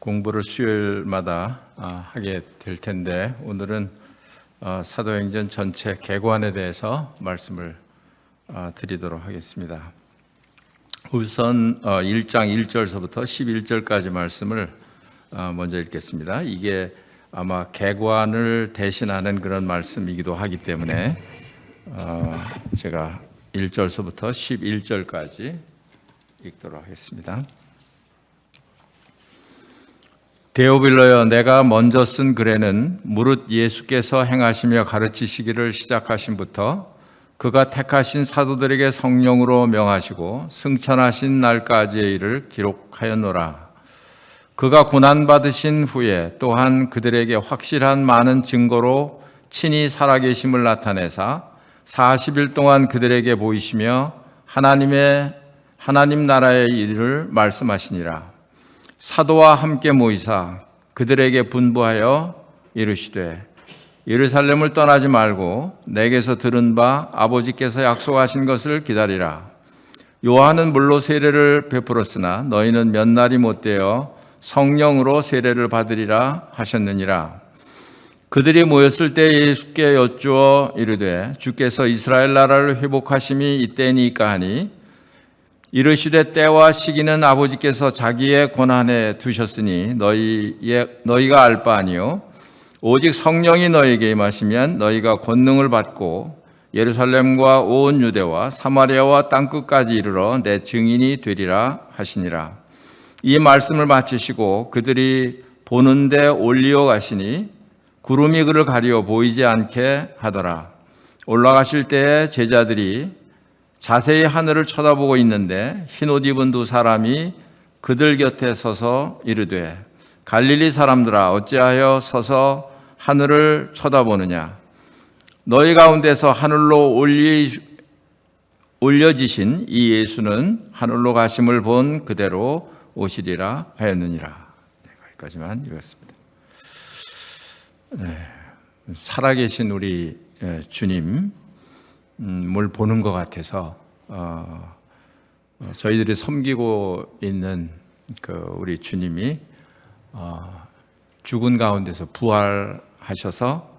공부를 수요일마다 하게 될 텐데 오늘은 사도행전 전체 개관에 대해서 말씀을 드리도록 하겠습니다. 우선 1장 1절서부터 11절까지 말씀을 먼저 읽겠습니다. 이게 아마 개관을 대신하는 그런 말씀이기도 하기 때문에 제가 1절서부터 11절까지 읽도록 하겠습니다. 데오빌로여, 내가 먼저 쓴 글에는 무릇 예수께서 행하시며 가르치시기를 시작하신부터 그가 택하신 사도들에게 성령으로 명하시고 승천하신 날까지의 일을 기록하였노라. 그가 고난받으신 후에 또한 그들에게 확실한 많은 증거로 친히 살아계심을 나타내사 40일 동안 그들에게 보이시며 하나님 나라의 일을 말씀하시니라. 사도와 함께 모이사 그들에게 분부하여 이르시되 예루살렘을 떠나지 말고 내게서 들은 바 아버지께서 약속하신 것을 기다리라. 요한은 물로 세례를 베풀었으나 너희는 몇 날이 못되어 성령으로 세례를 받으리라 하셨느니라. 그들이 모였을 때 예수께 여쭈어 이르되 주께서 이스라엘 나라를 회복하심이 이때니까 하니 이르시되 때와 시기는 아버지께서 자기의 권한에 두셨으니 너희가 알 바 아니요 오직 성령이 너희에게 임하시면 너희가 권능을 받고 예루살렘과 온 유대와 사마리아와 땅끝까지 이르러 내 증인이 되리라 하시니라. 이 말씀을 마치시고 그들이 보는데 올리어 가시니 구름이 그를 가리어 보이지 않게 하더라. 올라가실 때에 제자들이 자세히 하늘을 쳐다보고 있는데 흰옷 입은 두 사람이 그들 곁에 서서 이르되 갈릴리 사람들아 어찌하여 서서 하늘을 쳐다보느냐. 너희 가운데서 하늘로 올려지신 이 예수는 하늘로 가심을 본 그대로 오시리라 하였느니라. 여기까지만 읽었습니다. 살아계신 우리 주님 뭘 보는 것 같아서 저희들이 섬기고 있는 우리 주님이 죽은 가운데서 부활하셔서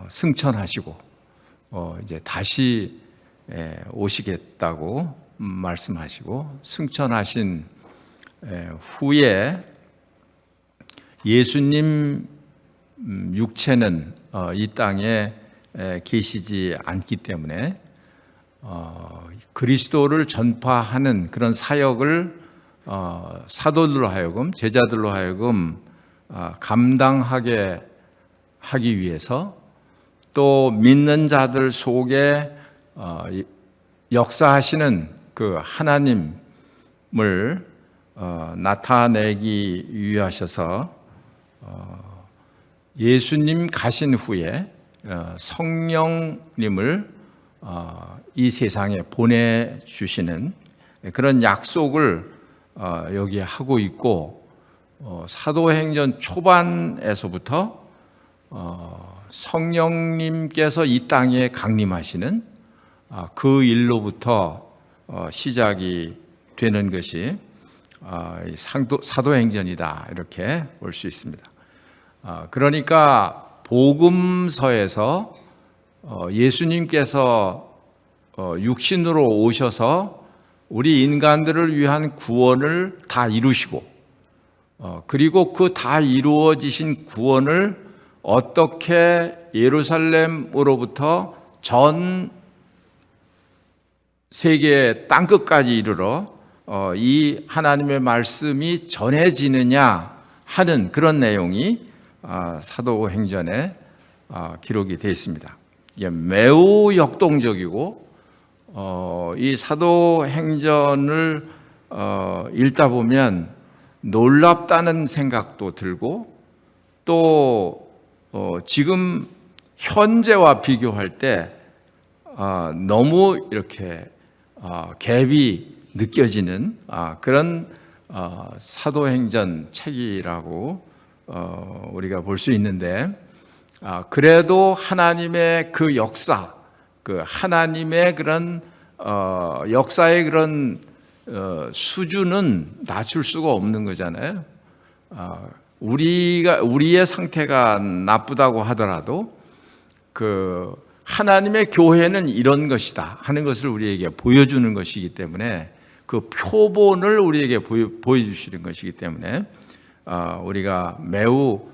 승천하시고 이제 다시 오시겠다고 말씀하시고 승천하신 후에 예수님 육체는 이 땅에 계시지 않기 때문에 그리스도를 전파하는 그런 사역을 사도들로 하여금 제자들로 하여금 감당하게 하기 위해서 또 믿는 자들 속에 역사하시는 그 하나님을 나타내기 위하셔서 예수님 가신 후에 성령님을 이 세상에 보내주시는 그런 약속을 여기 하고 있고 사도행전 초반에서부터 성령님께서 이 땅에 강림하시는 그 일로부터 시작이 되는 것이 사도행전이다 이렇게 볼 수 있습니다. 그러니까 복음서에서 예수님께서 육신으로 오셔서 우리 인간들을 위한 구원을 다 이루시고 그리고 그 다 이루어지신 구원을 어떻게 예루살렘으로부터 전 세계 땅끝까지 이르러 이 하나님의 말씀이 전해지느냐 하는 그런 내용이 사도행전에 기록이 되어 있습니다. 이게 매우 역동적이고 이 사도행전을 읽다 보면 놀랍다는 생각도 들고 또 지금 현재와 비교할 때 너무 이렇게 갭이 느껴지는 그런 사도행전 책이라고 우리가 볼 수 있는데 그래도 하나님의 그 역사, 그 하나님의 그런 역사의 그런 수준은 낮출 수가 없는 거잖아요. 우리의 상태가 나쁘다고 하더라도 그 하나님의 교회는 이런 것이다 하는 것을 우리에게 보여주는 것이기 때문에 그 표본을 우리에게 보여주시는 것이기 때문에 우리가 매우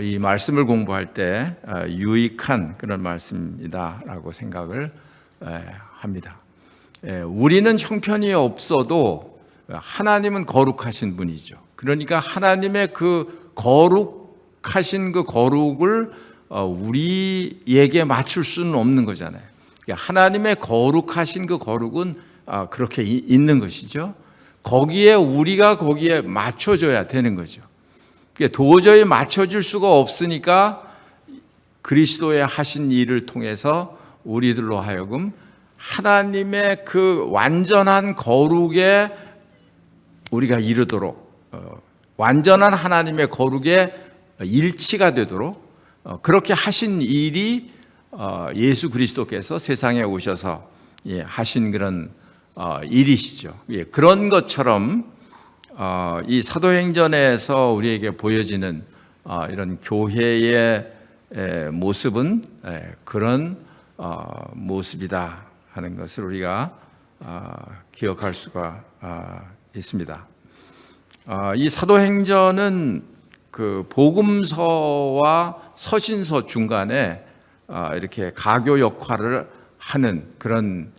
이 말씀을 공부할 때 유익한 그런 말씀이다라고 생각을 합니다. 우리는 형편이 없어도 하나님은 거룩하신 분이죠. 그러니까 하나님의 그 거룩하신 그 거룩을 우리에게 맞출 수는 없는 거잖아요. 그러니까 하나님의 거룩하신 그 거룩은 그렇게 있는 것이죠. 우리가 거기에 맞춰줘야 되는 거죠. 도저히 맞춰줄 수가 없으니까 그리스도의 하신 일을 통해서 우리들로 하여금 하나님의 그 완전한 거룩에 우리가 이르도록 완전한 하나님의 거룩에 일치가 되도록 그렇게 하신 일이 예수 그리스도께서 세상에 오셔서 하신 그런 일이시죠. 그런 것처럼 이 사도행전에서 우리에게 보여지는 이런 교회의 모습은 그런 모습이다 하는 것을 우리가 기억할 수가 있습니다. 이 사도행전은 그 복음서와 서신서 중간에 이렇게 가교 역할을 하는 그런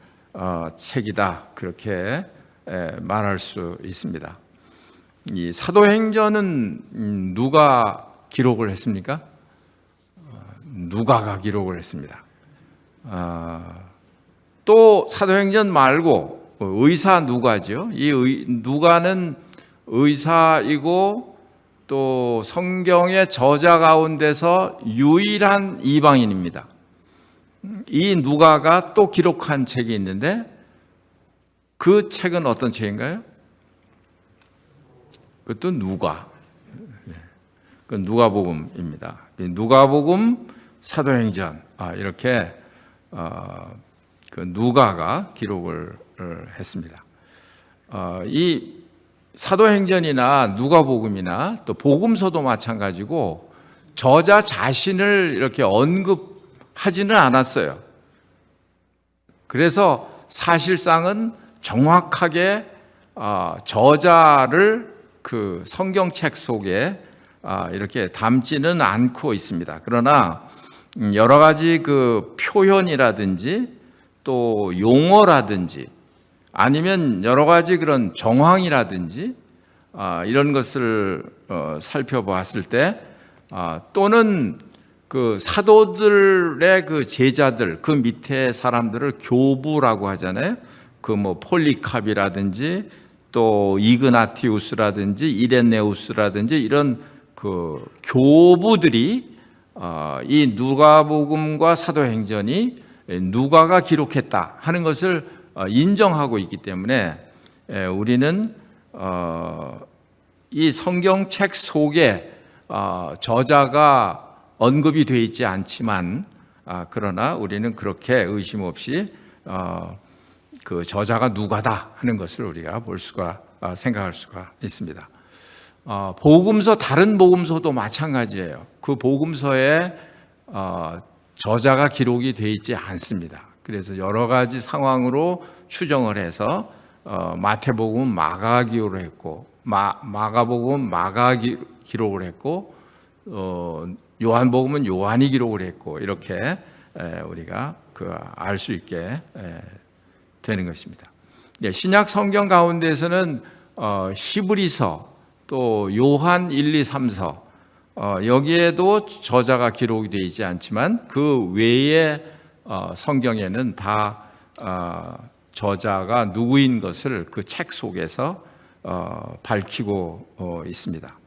책이다 그렇게 말할 수 있습니다. 이 사도행전은 누가 기록을 했습니까? 누가가 기록을 했습니다. 또 사도행전 말고 의사 누가죠. 이 누가는 의사이고 또 성경의 저자 가운데서 유일한 이방인입니다. 이 누가가 또 기록한 책이 있는데 그 책은 어떤 책인가요? 그것도 누가. 그 누가복음입니다. 누가복음, 사도행전 이렇게 그 누가가 기록을 했습니다. 이 사도행전이나 누가복음이나 또 복음서도 마찬가지고 저자 자신을 이렇게 언급하지는 않았어요. 그래서 사실상은 정확하게 저자를 그 성경책 속에 이렇게 담지는 않고 있습니다. 그러나 여러 가지 그 표현이라든지 또 용어라든지 아니면 여러 가지 그런 정황이라든지 이런 것을 살펴보았을 때 또는 그 사도들의 그 제자들 그 밑에 사람들을 교부라고 하잖아요. 그 뭐 폴리캅이라든지 또 이그나티우스라든지 이레네우스라든지 이런 그 교부들이 이 누가복음과 사도행전이 누가가 기록했다 하는 것을 인정하고 있기 때문에 우리는 이 성경책 속에 저자가 언급이 되어 있지 않지만 그러나 우리는 그렇게 의심 없이 그 저자가 누가다 하는 것을 우리가 볼 수가 생각할 수가 있습니다. 복음서 다른 복음서도 마찬가지예요. 그 복음서에 저자가 기록이 되어 있지 않습니다. 그래서 여러 가지 상황으로 추정을 해서 마태복음은 마가가 기록을 했고 마가복음은 마가가 기록을 했고 요한복음은 요한이 기록을 했고 이렇게 우리가 알 수 있게 되는 것입니다. 신약 성경 가운데서는 히브리서 또 요한 1, 2, 3서 여기에도 저자가 기록이 되어 있지 않지만 그 외의 성경에는 다 저자가 누구인 것을 그 책 속에서 밝히고 있습니다.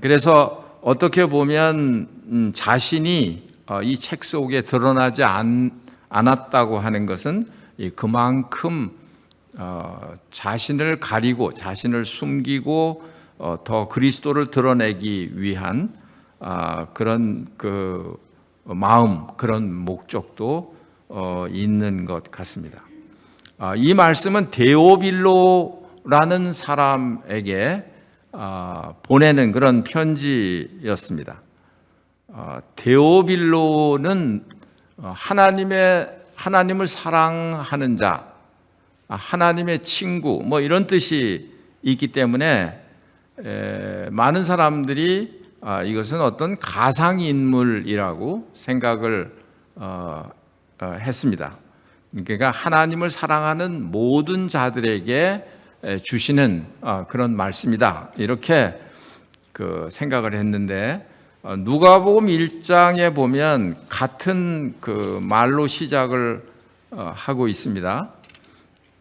그래서 어떻게 보면 자신이 이 책 속에 드러나지 않았다고 하는 것은 그만큼 자신을 가리고 자신을 숨기고 더 그리스도를 드러내기 위한 그런 그 마음, 그런 목적도 있는 것 같습니다. 이 말씀은 데오빌로라는 사람에게 보내는 그런 편지였습니다. 데오빌로는 하나님을 사랑하는 자, 하나님의 친구, 뭐 이런 뜻이 있기 때문에 많은 사람들이 이것은 어떤 가상인물이라고 생각을 했습니다. 그러니까 하나님을 사랑하는 모든 자들에게 주시는 그런 말씀이다, 이렇게 생각을 했는데, 누가복음 1장에 보면 같은 말로 시작을 하고 있습니다.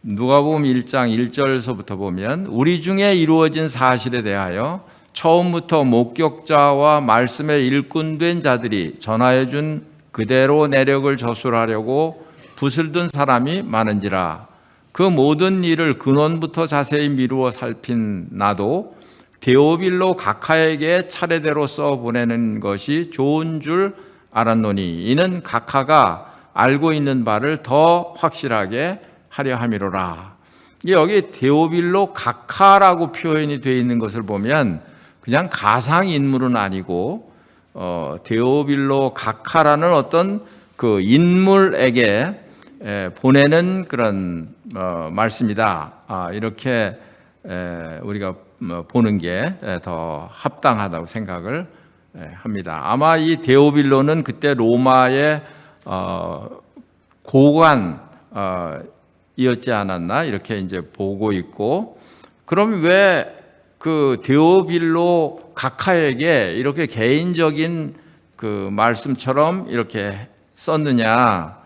누가복음 1장 1절서부터 보면 우리 중에 이루어진 사실에 대하여 처음부터 목격자와 말씀의 일꾼된 자들이 전하여 준 그대로 내력을 저술하려고 붓을 든 사람이 많은지라. 그 모든 일을 근원부터 자세히 미루어 살핀 나도 데오빌로 각하에게 차례대로 써보내는 것이 좋은 줄 알았노니 이는 각하가 알고 있는 바를 더 확실하게 하려 함이로라. 여기 데오빌로 각하라고 표현이 되어 있는 것을 보면 그냥 가상인물은 아니고 데오빌로 각하라는 어떤 그 인물에게 보내는 그런 말씀이다, 이렇게 우리가 보는 게 더 합당하다고 생각을 합니다. 아마 이 데오빌로는 그때 로마의 고관이었지 않았나, 이렇게 이제 보고 있고, 그럼 왜 그 데오빌로 각하에게 이렇게 개인적인 그 말씀처럼 이렇게 썼느냐?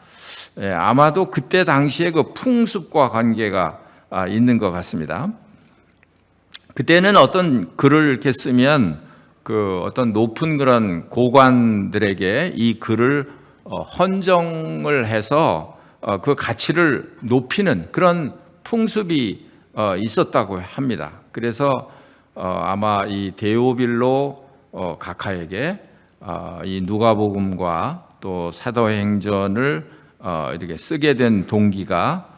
아마도 그때 당시에 그 풍습과 관계가 있는 것 같습니다. 그때는 어떤 글을 이렇게 쓰면 그 어떤 높은 그런 고관들에게 이 글을 헌정을 해서 그 가치를 높이는 그런 풍습이 있었다고 합니다. 그래서 아마 이 데오빌로 각하에게 이 누가복음과 또 사도행전을 이렇게 쓰게 된 동기가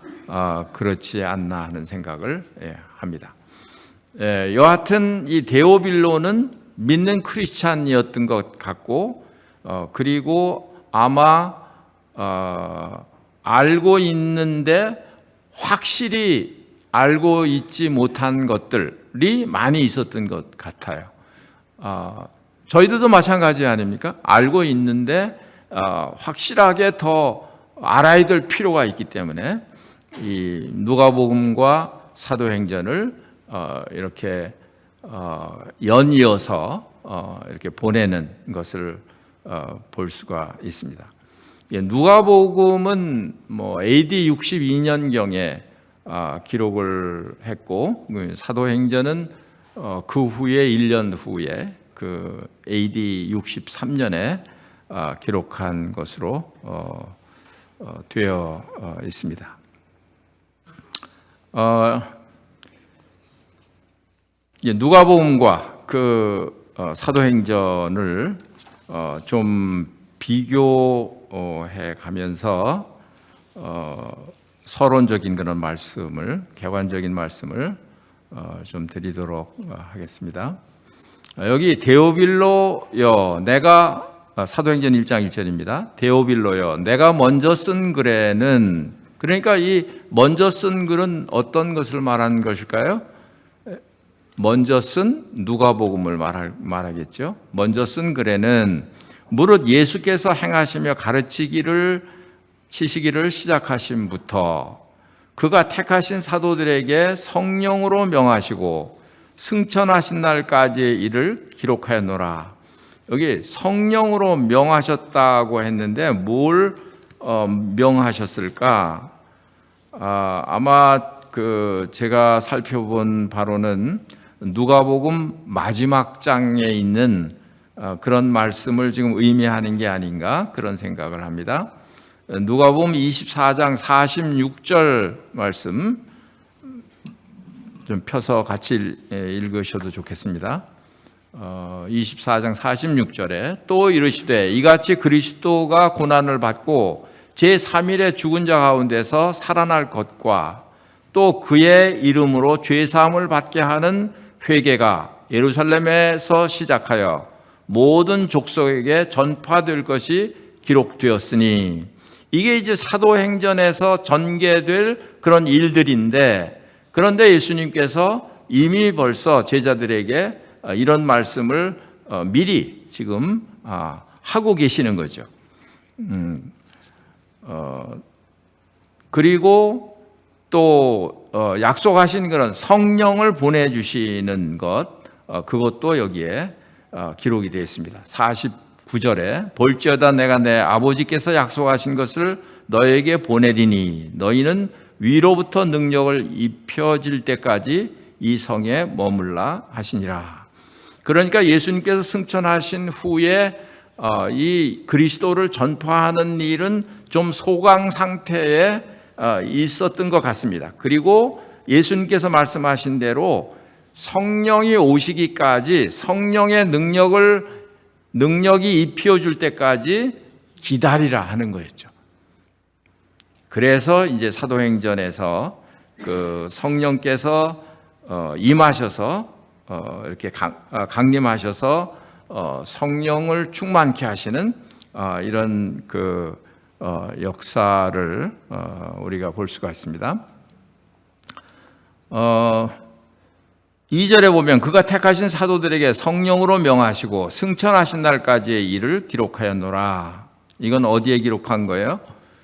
그렇지 않나 하는 생각을 합니다. 여하튼 이 데오빌로는 믿는 크리스찬이었던 것 같고, 그리고 아마 알고 있는데 확실히 알고 있지 못한 것들이 많이 있었던 것 같아요. 저희들도 마찬가지 아닙니까? 알고 있는데 확실하게 더 알아야 될 필요가 있기 때문에 이 누가복음과 사도행전을 이렇게 연이어서 이렇게 보내는 것을 볼 수가 있습니다. 누가복음은 뭐 AD 62년경에 기록을 했고, 사도행전은 그 후에 1년 후에 그 AD 63년에 기록한 것으로 되어 있습니다. 누가복음과 그 사도행전을 좀 비교해 가면서 서론적인 그런 말씀을, 객관적인 말씀을 좀 드리도록 하겠습니다. 여기 데오빌로여, 내가 사도행전 1장 1절입니다. 데오빌로여, 내가 먼저 쓴 글에는, 그러니까 이 먼저 쓴 글은 어떤 것을 말하는 것일까요? 먼저 쓴 누가복음을 말하겠죠. 먼저 쓴 글에는 무릇 예수께서 행하시며 가르치시기를 시작하심부터 그가 택하신 사도들에게 성령으로 명하시고 승천하신 날까지의 일을 기록하였노라. 여기 성령으로 명하셨다고 했는데 뭘 명하셨을까? 아마 제가 살펴본 바로는 누가복음 마지막 장에 있는 그런 말씀을 지금 의미하는 게 아닌가, 그런 생각을 합니다. 누가복음 24장 46절 말씀 좀 펴서 같이 읽으셔도 좋겠습니다. 24장 46절에 또 이르시되 이같이 그리스도가 고난을 받고 제3일에 죽은 자 가운데서 살아날 것과 또 그의 이름으로 죄사함을 받게 하는 회개가 예루살렘에서 시작하여 모든 족속에게 전파될 것이 기록되었으니, 이게 이제 사도행전에서 전개될 그런 일들인데, 그런데 예수님께서 이미 벌써 제자들에게 이런 말씀을 미리 지금 하고 계시는 거죠. 그리고 또 약속하신 그런 성령을 보내주시는 것, 그것도 여기에 기록이 되어 있습니다. 49절에 볼지어다 내가 내 아버지께서 약속하신 것을 너에게 보내리니 너희는 위로부터 능력을 입혀질 때까지 이 성에 머물라 하시니라. 그러니까 예수님께서 승천하신 후에 이 그리스도를 전파하는 일은 좀 소강 상태에 있었던 것 같습니다. 그리고 예수님께서 말씀하신 대로 성령이 오시기까지 성령의 능력이 입혀줄 때까지 기다리라 하는 거였죠. 그래서 이제 사도행전에서 그 성령께서 임하셔서 이렇게 강림하셔서 성령을 충만케 하시는 이런 그 역사를 우리가 볼 수가 있습니다. 2절에 보면 그가 택하신 사도들에게 성령으로 명하시고 승천하신 날까지의 일을 기록하였노라. 이건 어디에 기록한 거예요?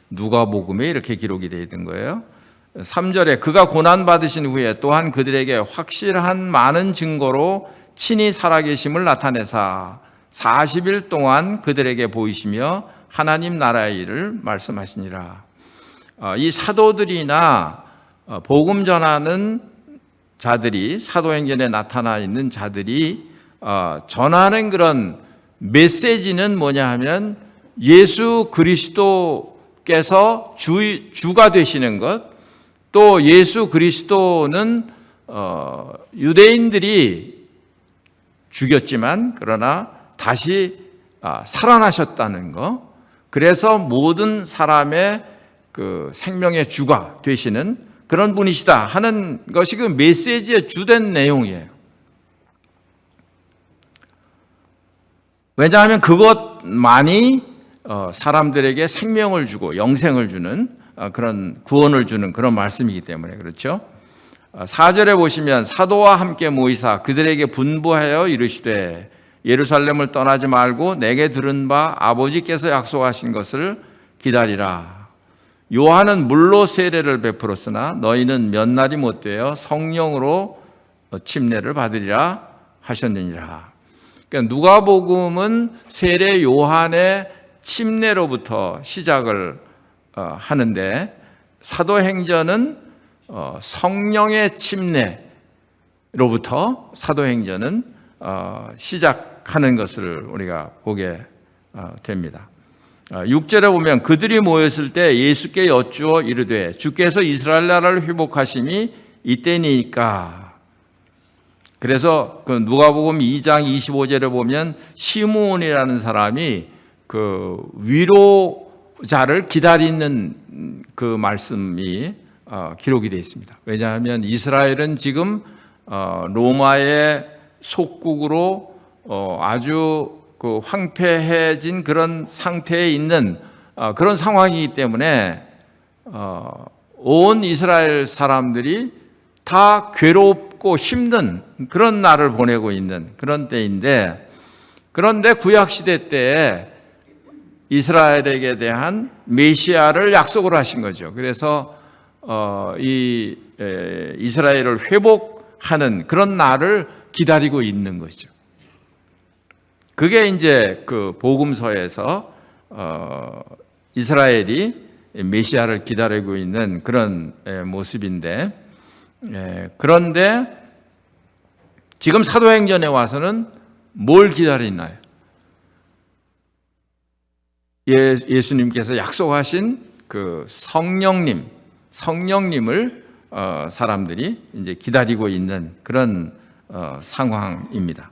누가복음에 이렇게 기록이 되어 있는 거예요. 3절에 그가 고난 받으신 후에 또한 그들에게 확실한 많은 증거로 친히 살아계심을 나타내사 40일 동안 그들에게 보이시며 하나님 나라의 일을 말씀하시니라. 이 사도들이나 복음 전하는 자들이, 사도행전에 나타나 있는 자들이 전하는 그런 메시지는 뭐냐 하면 예수 그리스도께서 주가 되시는 것, 또 예수 그리스도는 유대인들이 죽였지만 그러나 다시 살아나셨다는 거, 그래서 모든 사람의 그 생명의 주가 되시는 그런 분이시다 하는 것이 그 메시지의 주된 내용이에요. 왜냐하면 그것만이 사람들에게 생명을 주고 영생을 주는 그런 구원을 주는 그런 말씀이기 때문에 그렇죠. 4절에 보시면 사도와 함께 모이사 그들에게 분부하여 이르시되 예루살렘을 떠나지 말고 내게 들은 바 아버지께서 약속하신 것을 기다리라. 요한은 물로 세례를 베풀었으나 너희는 몇 날이 못되어 성령으로 침례를 받으리라 하셨느니라. 그러니까 누가복음은 세례 요한의 침례로부터 시작을 하는데 사도행전은 성령의 침례로부터 사도행전은 시작하는 것을 우리가 보게 됩니다. 6절에 보면 그들이 모였을 때 예수께 여쭈어 이르되 주께서 이스라엘 나라를 회복하심이 이때니까. 그래서 그 누가복음 2장 25절에 보면 시므온이라는 사람이 그 위로자를 기다리는 그 말씀이 기록이 되어 있습니다. 왜냐하면 이스라엘은 지금 로마의 속국으로 아주 그 황폐해진 그런 상태에 있는 그런 상황이기 때문에 온 이스라엘 사람들이 다 괴롭고 힘든 그런 날을 보내고 있는 그런 때인데, 그런데 구약시대 때에 이스라엘에게 대한 메시아를 약속을 하신 거죠. 그래서 이 이스라엘을 회복하는 그런 날을 기다리고 있는 거죠. 그게 이제 그 복음서에서 이스라엘이 메시아를 기다리고 있는 그런 모습인데, 그런데 지금 사도행전에 와서는 뭘 기다리나요? 예수님께서 약속하신 그 성령님을 사람들이 이제 기다리고 있는 그런 상황입니다.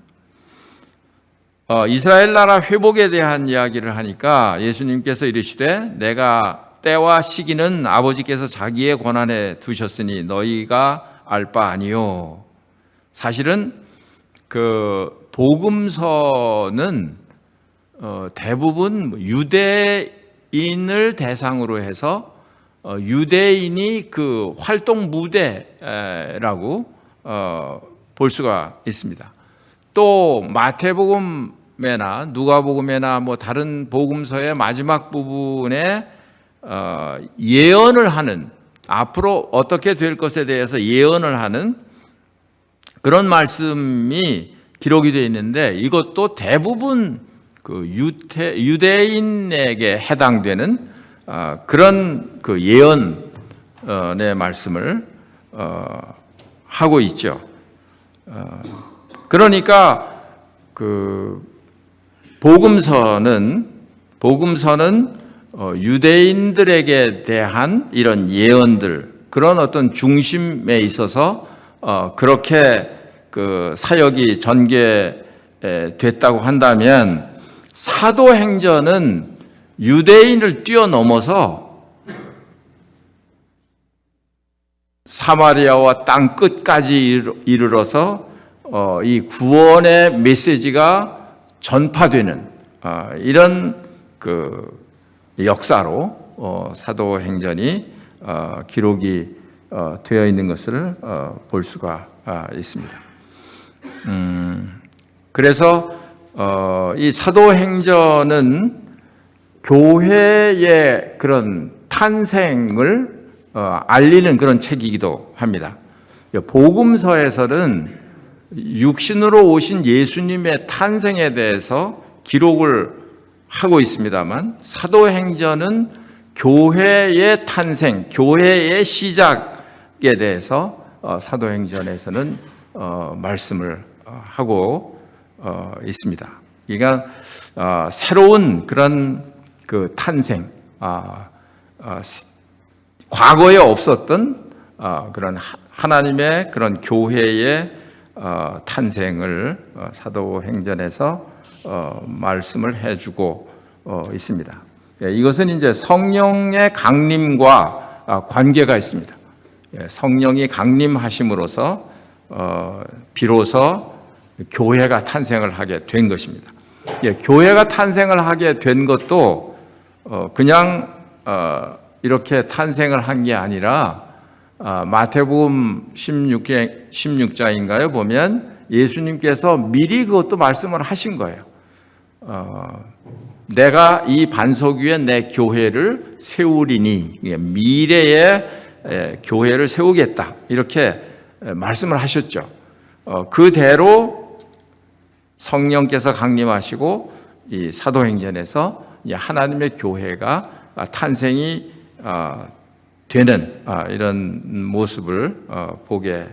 이스라엘 나라 회복에 대한 이야기를 하니까 예수님께서 이르시되 내가 때와 시기는 아버지께서 자기의 권한에 두셨으니 너희가 알 바 아니요. 사실은 그 복음서는 대부분 유대인을 대상으로 해서 유대인이 그 활동 무대라고 볼 수가 있습니다. 또 마태복음에나 누가복음에나 뭐 다른 복음서의 마지막 부분에 예언을 하는, 앞으로 어떻게 될 것에 대해서 예언을 하는 그런 말씀이 기록이 되어 있는데, 이것도 대부분 그 유대인에게 해당되는 그런 그 예언의 말씀을 하고 있죠. 그러니까 그 복음서는 유대인들에게 대한 이런 예언들, 그런 어떤 중심에 있어서 그렇게 그 사역이 전개됐다고 한다면, 사도행전은 유대인을 뛰어넘어서 사마리아와 땅 끝까지 이르러서 이 구원의 메시지가 전파되는 이런 그 역사로 사도행전이 기록이 되어 있는 것을 볼 수가 있습니다. 그래서 이 사도행전은 교회의 그런 탄생을 알리는 그런 책이기도 합니다. 복음서에서는 육신으로 오신 예수님의 탄생에 대해서 기록을 하고 있습니다만, 사도행전은 교회의 탄생, 교회의 시작에 대해서 사도행전에서는 말씀을 하고 있습니다. 그러니까 새로운 그런 그 탄생, 과거에 없었던 그런 하나님의 그런 교회의 탄생을 사도행전에서 말씀을 해주고 있습니다. 이것은 이제 성령의 강림과 관계가 있습니다. 성령이 강림하심으로써 비로소 교회가 탄생을 하게 된 것입니다. 교회가 탄생을 하게 된 것도 그냥 이렇게 탄생을 한 게 아니라, 마태복음 16장인가요? 보면 예수님께서 미리 그것도 말씀을 하신 거예요. 내가 이 반석 위에 내 교회를 세우리니, 미래의 교회를 세우겠다, 이렇게 말씀을 하셨죠. 그대로 성령께서 강림하시고 이 사도행전에서 하나님의 교회가 탄생이 되는 이런 모습을 보게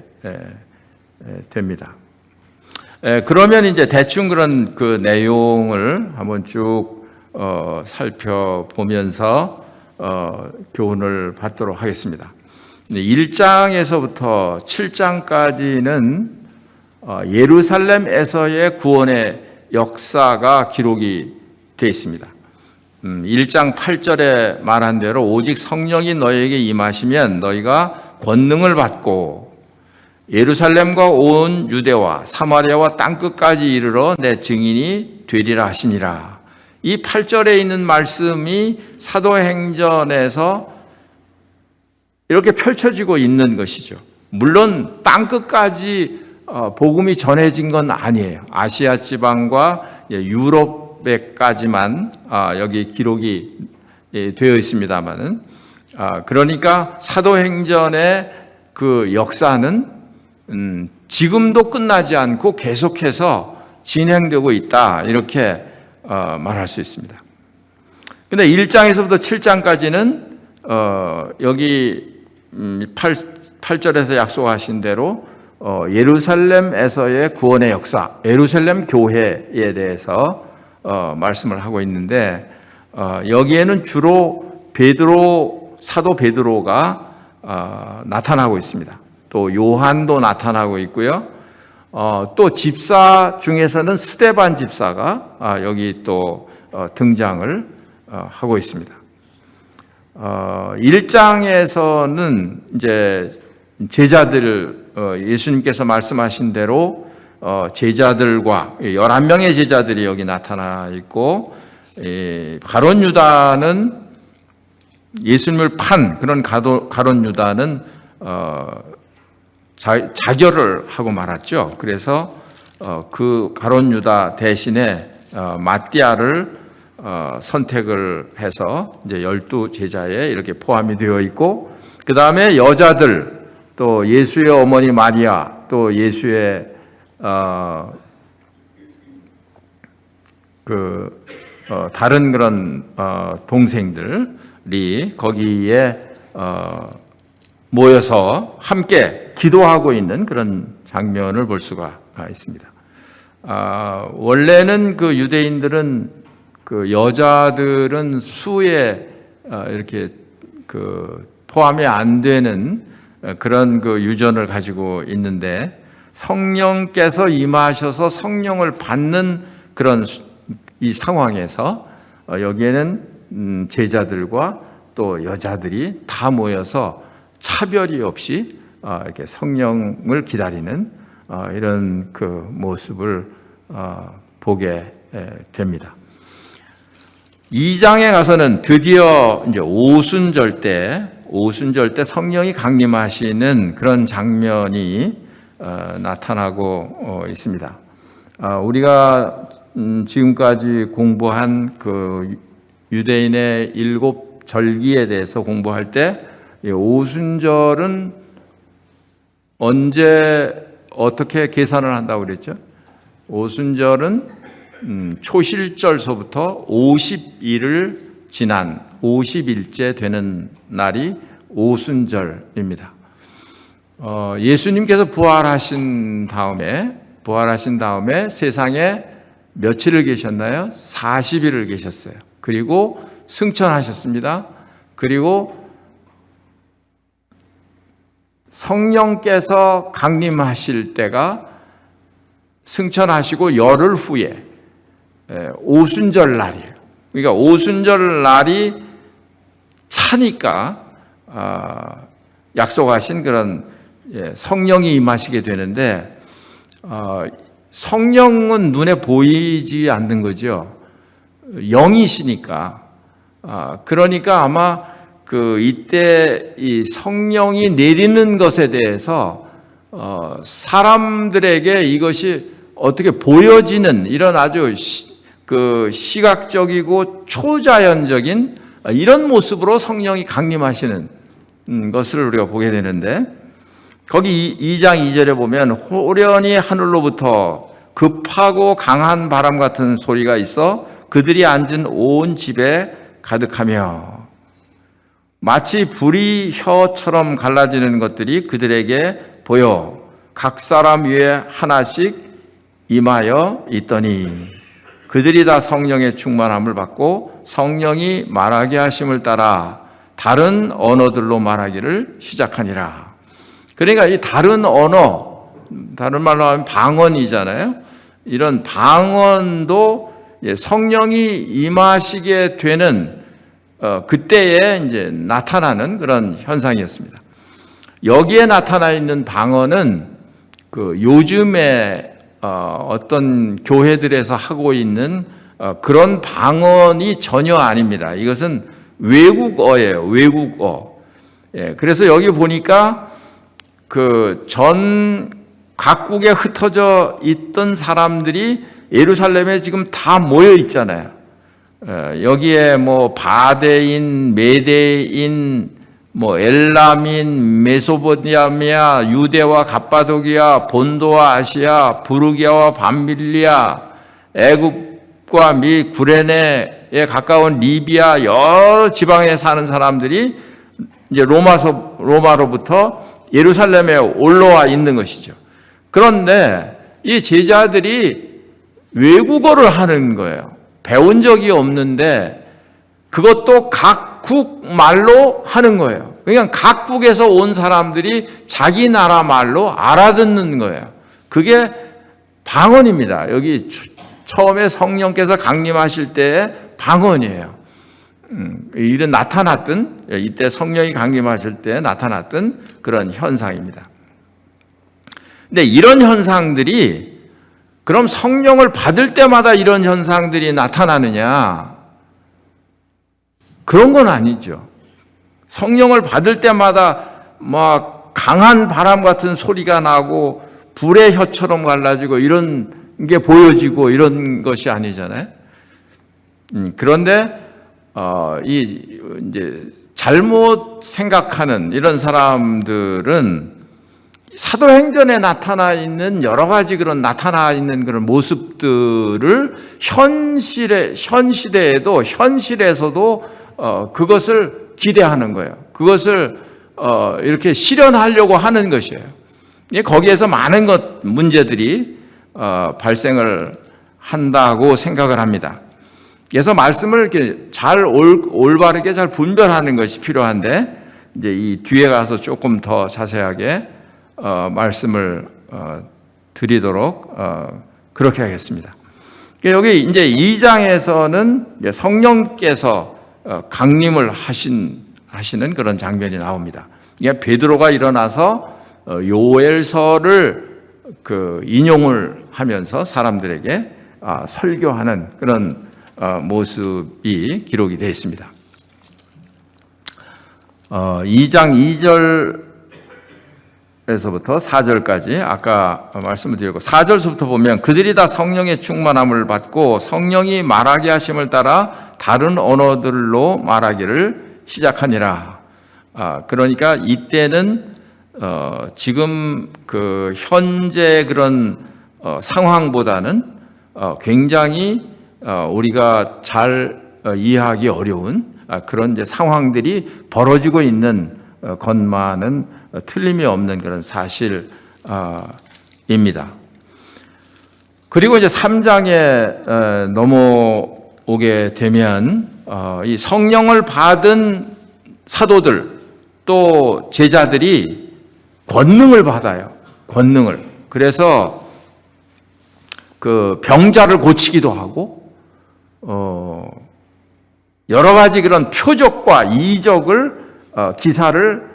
됩니다. 그러면 이제 대충 그런 그 내용을 한번 쭉 살펴보면서 교훈을 받도록 하겠습니다. 1장에서부터 7장까지는 예루살렘에서의 구원의 역사가 기록이 되어 있습니다. 1장 8절에 말한 대로 오직 성령이 너희에게 임하시면 너희가 권능을 받고 예루살렘과 온 유대와 사마리아와 땅끝까지 이르러 내 증인이 되리라 하시니라. 이 8절에 있는 말씀이 사도행전에서 이렇게 펼쳐지고 있는 것이죠. 물론 땅끝까지 복음이 전해진 건 아니에요. 아시아 지방과 유럽에까지만 여기 기록이 되어 있습니다만은, 그러니까 사도행전의 그 역사는 지금도 끝나지 않고 계속해서 진행되고 있다, 이렇게 말할 수 있습니다. 근데 1장에서부터 7장까지는 여기 8절에서 약속하신 대로 예루살렘에서의 구원의 역사, 예루살렘 교회에 대해서 말씀을 하고 있는데, 여기에는 주로 사도 베드로가 나타나고 있습니다. 또 요한도 나타나고 있고요. 또 집사 중에서는 스데반 집사가 여기 또 등장을 하고 있습니다. 1장에서는 이제 제자들, 예수님께서 말씀하신 대로 제자들과 11명의 제자들이 여기 나타나 있고, 가룟 유다는 예수님을 판 그런 가룟 유다는 자결을 하고 말았죠. 그래서 그 가룟 유다 대신에 마띠아를 선택을 해서 이제 12제자에 이렇게 포함이 되어 있고, 그 다음에 여자들, 또 예수의 어머니 마리아, 또 예수의 다른 그런 동생들이 거기에 모여서 함께 기도하고 있는 그런 장면을 볼 수가 있습니다. 원래는 그 유대인들은 그 여자들은 수에 이렇게 그 포함이 안 되는 그런 그 유전을 가지고 있는데, 성령께서 임하셔서 성령을 받는 그런 이 상황에서 여기에는 제자들과 또 여자들이 다 모여서 차별이 없이 이렇게 성령을 기다리는 이런 그 모습을 보게 됩니다. 2장에 가서는 드디어 이제 오순절 때 성령이 강림하시는 그런 장면이 나타나고 있습니다. 우리가 지금까지 공부한 그 유대인의 7절기에 대해서 공부할 때 오순절은 언제 어떻게 계산을 한다고 그랬죠? 오순절은 초실절서부터 50일을 지난 50일째 되는 날이 오순절입니다. 예수님께서 부활하신 다음에 세상에 며칠을 계셨나요? 40일을 계셨어요. 그리고 승천하셨습니다. 그리고 성령께서 강림하실 때가 승천하시고 열흘 후에 오순절 날이에요. 그러니까 오순절 날이 차니까 약속하신 그런 성령이 임하시게 되는데, 성령은 눈에 보이지 않는 거죠. 영이시니까. 그러니까 아마 이때 이 성령이 내리는 것에 대해서 사람들에게 이것이 어떻게 보여지는 이런 아주 시각적이고 초자연적인 이런 모습으로 성령이 강림하시는 것을 우리가 보게 되는데, 거기 2장 2절에 보면 호련히 하늘로부터 급하고 강한 바람 같은 소리가 있어 그들이 앉은 온 집에 가득하며 마치 불이 혀처럼 갈라지는 것들이 그들에게 보여 각 사람 위에 하나씩 임하여 있더니 그들이 다 성령의 충만함을 받고 성령이 말하게 하심을 따라 다른 언어들로 말하기를 시작하니라. 그러니까 이 다른 언어, 다른 말로 하면 방언이잖아요. 이런 방언도 성령이 임하시게 되는 그때에 이제 나타나는 그런 현상이었습니다. 여기에 나타나 있는 방언은 요즘에 어떤 교회들에서 하고 있는 그런 방언이 전혀 아닙니다. 이것은 외국어예요. 외국어. 그래서 여기 보니까 전 각국에 흩어져 있던 사람들이 예루살렘에 지금 다 모여 있잖아요. 여기에 바데인, 메데인, 엘람인, 메소포타미아, 유대와 갑바도기아, 본도와 아시아, 부르기아와 밤밀리아, 애굽과 미 구레네에 가까운 리비아 여러 지방에 사는 사람들이 이제 로마로부터 예루살렘에 올라와 있는 것이죠. 그런데 이 제자들이 외국어를 하는 거예요. 배운 적이 없는데 그것도 각국 말로 하는 거예요. 그러니까 각국에서 온 사람들이 자기 나라 말로 알아듣는 거예요. 그게 방언입니다. 여기 처음에 성령께서 강림하실 때의 방언이에요. 이런 나타났던, 이때 성령이 강림하실 때 나타났던 그런 현상입니다. 근데 이런 현상들이 그럼 성령을 받을 때마다 이런 현상들이 나타나느냐? 그런 건 아니죠. 성령을 받을 때마다 막 강한 바람 같은 소리가 나고 불의 혀처럼 갈라지고 이런 게 보여지고 이런 것이 아니잖아요. 그런데 이제 잘못 생각하는 이런 사람들은 사도행전에 나타나 있는 여러 가지 그런 나타나 있는 그런 모습들을 현 시대에도 현실에서도 그것을 기대하는 거예요. 그것을 이렇게 실현하려고 하는 것이에요. 거기에서 많은 문제들이 발생을 한다고 생각을 합니다. 그래서 말씀을 이렇게 잘 올바르게 잘 분별하는 것이 필요한데 이제 이 뒤에 가서 조금 더 자세하게 말씀을 드리도록 그렇게 하겠습니다. 여기 이제 2장에서는 성령께서 강림을 하시는 그런 장면이 나옵니다. 이게 베드로가 일어나서 요엘서를 인용을 하면서 사람들에게 설교하는 그런 모습이 기록이 되어 있습니다. 2장 2절에서부터 4절까지 아까 말씀을 드렸고 4절부터 보면 그들이 다 성령의 충만함을 받고 성령이 말하게 하심을 따라 다른 언어들로 말하기를 시작하니라. 그러니까 이때는 지금 현재 그런 상황보다는 굉장히 우리가 잘 이해하기 어려운 그런 이제 상황들이 벌어지고 있는 것만은 틀림이 없는 그런 사실입니다. 그리고 이제 3장에 넘어오게 되면 이 성령을 받은 사도들 또 제자들이 권능을 받아요. 권능을. 그래서 병자를 고치기도 하고 여러 가지 그런 표적과 이적을 기사를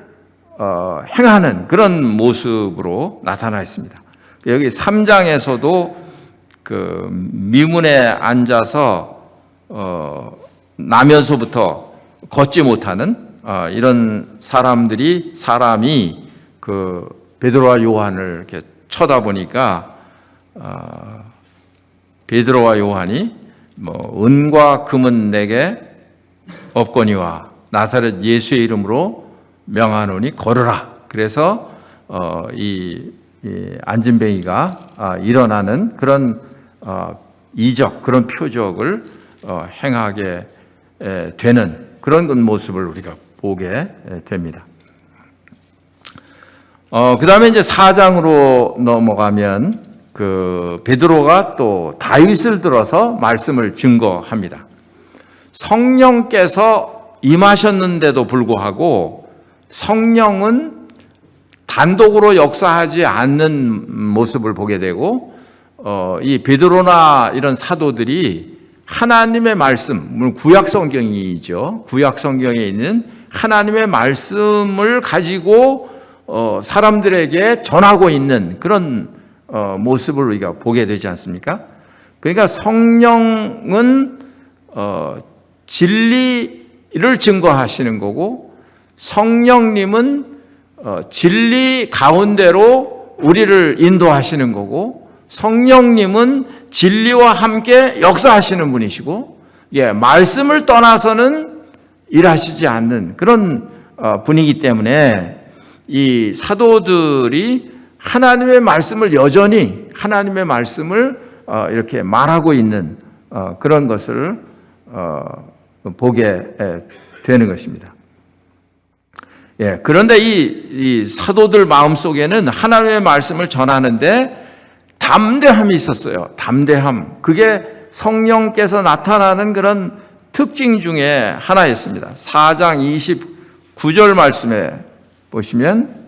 행하는 그런 모습으로 나타나 있습니다. 여기 3장에서도 미문에 앉아서 나면서부터 걷지 못하는 이런 사람이 베드로와 요한을 이렇게 쳐다보니까 베드로와 요한이 은과 금은 내게 없거니와 나사렛 예수의 이름으로 명하노니 걸으라. 그래서 이 안진뱅이가 일어나는 그런 이적, 그런 표적을 행하게 되는 그런 모습을 우리가 보게 됩니다. 그 다음에 이제 4장으로 넘어가면 베드로가 또 다윗을 들어서 말씀을 증거합니다. 성령께서 임하셨는데도 불구하고 성령은 단독으로 역사하지 않는 모습을 보게 되고 이 베드로나 이런 사도들이 하나님의 말씀, 물론 구약 성경이죠. 구약 성경에 있는 하나님의 말씀을 가지고 사람들에게 전하고 있는 그런 모습을 우리가 보게 되지 않습니까? 그러니까 성령은 진리를 증거하시는 거고 성령님은 진리 가운데로 우리를 인도하시는 거고 성령님은 진리와 함께 역사하시는 분이시고 말씀을 떠나서는 일하시지 않는 그런 분이기 때문에 이 사도들이 하나님의 말씀을 여전히 하나님의 말씀을 이렇게 말하고 있는 그런 것을 보게 되는 것입니다. 그런데 이 사도들 마음속에는 하나님의 말씀을 전하는데 담대함이 있었어요. 담대함. 그게 성령께서 나타나는 그런 특징 중에 하나였습니다. 4장 29절 말씀에 보시면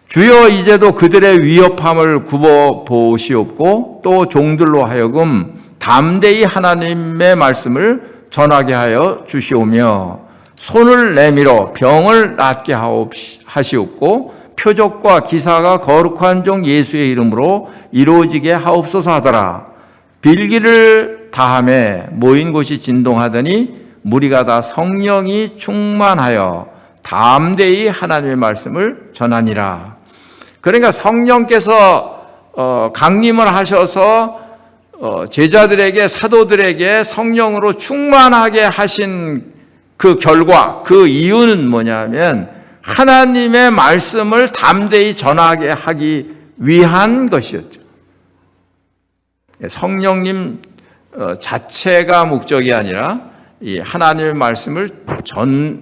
주여 이제도 그들의 위협함을 굽어 보시옵고 또 종들로 하여금 담대히 하나님의 말씀을 전하게 하여 주시오며 손을 내밀어 병을 낫게 하시옵고 표적과 기사가 거룩한 종 예수의 이름으로 이루어지게 하옵소서 하더라. 빌기를 다함에 모인 곳이 진동하더니 무리가 다 성령이 충만하여 담대히 하나님의 말씀을 전하니라. 그러니까 성령께서 강림을 하셔서 제자들에게, 사도들에게 성령으로 충만하게 하신 그 결과, 그 이유는 뭐냐면 하나님의 말씀을 담대히 전하게 하기 위한 것이었죠. 성령님 자체가 목적이 아니라 이 하나님의 말씀을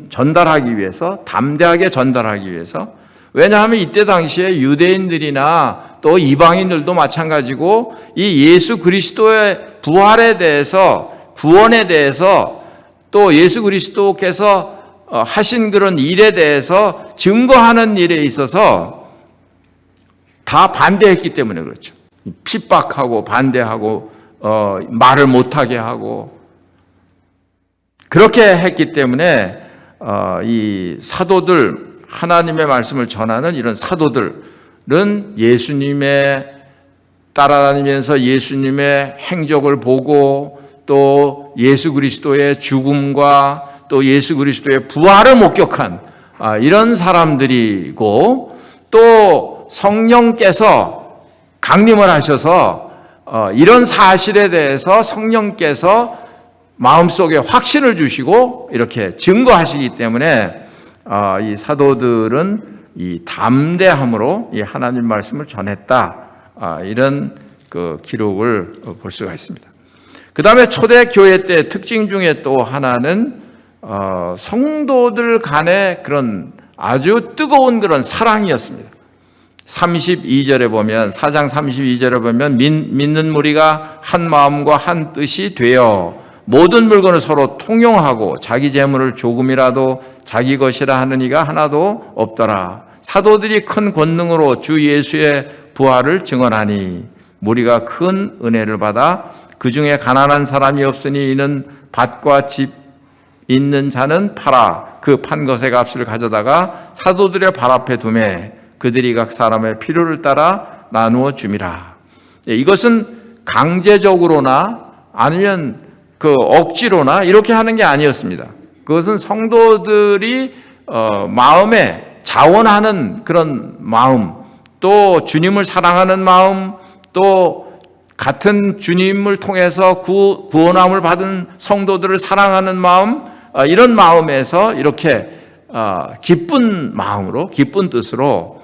전달하기 위해서, 담대하게 전달하기 위해서. 왜냐하면 이때 당시에 유대인들이나 또 이방인들도 마찬가지고 이 예수 그리스도의 부활에 대해서, 구원에 대해서, 또 예수 그리스도께서 하신 그런 일에 대해서 증거하는 일에 있어서 다 반대했기 때문에 그렇죠. 핍박하고 반대하고 말을 못하게 하고 그렇게 했기 때문에 이 사도들, 하나님의 말씀을 전하는 이런 사도들은 예수님의 따라다니면서 예수님의 행적을 보고 또 예수 그리스도의 죽음과 또 예수 그리스도의 부활을 목격한 이런 사람들이고, 또 성령께서 강림을 하셔서 이런 사실에 대해서 성령께서 마음속에 확신을 주시고 이렇게 증거하시기 때문에 이 사도들은 이 담대함으로 이 하나님 말씀을 전했다, 이런 그 기록을 볼 수가 있습니다. 그 다음에 초대교회 때 특징 중에 또 하나는 성도들 간의 그런 아주 뜨거운 그런 사랑이었습니다. 32절에 보면, 4장 32절에 보면 믿는 무리가 한 마음과 한 뜻이 되어 모든 물건을 서로 통용하고 자기 재물을 조금이라도 자기 것이라 하는 이가 하나도 없더라. 사도들이 큰 권능으로 주 예수의 부활을 증언하니 무리가 큰 은혜를 받아 그 중에 가난한 사람이 없으니 이는 밭과 집 있는 자는 팔아 그 판 것의 값을 가져다가 사도들의 발 앞에 두매 그들이 각 사람의 필요를 따라 나누어 줌이라. 이것은 강제적으로나 아니면 그 억지로나 이렇게 하는 게 아니었습니다. 그것은 성도들이 마음에 자원하는 그런 마음, 또 주님을 사랑하는 마음, 또 같은 주님을 통해서 구원함을 받은 성도들을 사랑하는 마음, 이런 마음에서 이렇게 기쁜 마음으로, 기쁜 뜻으로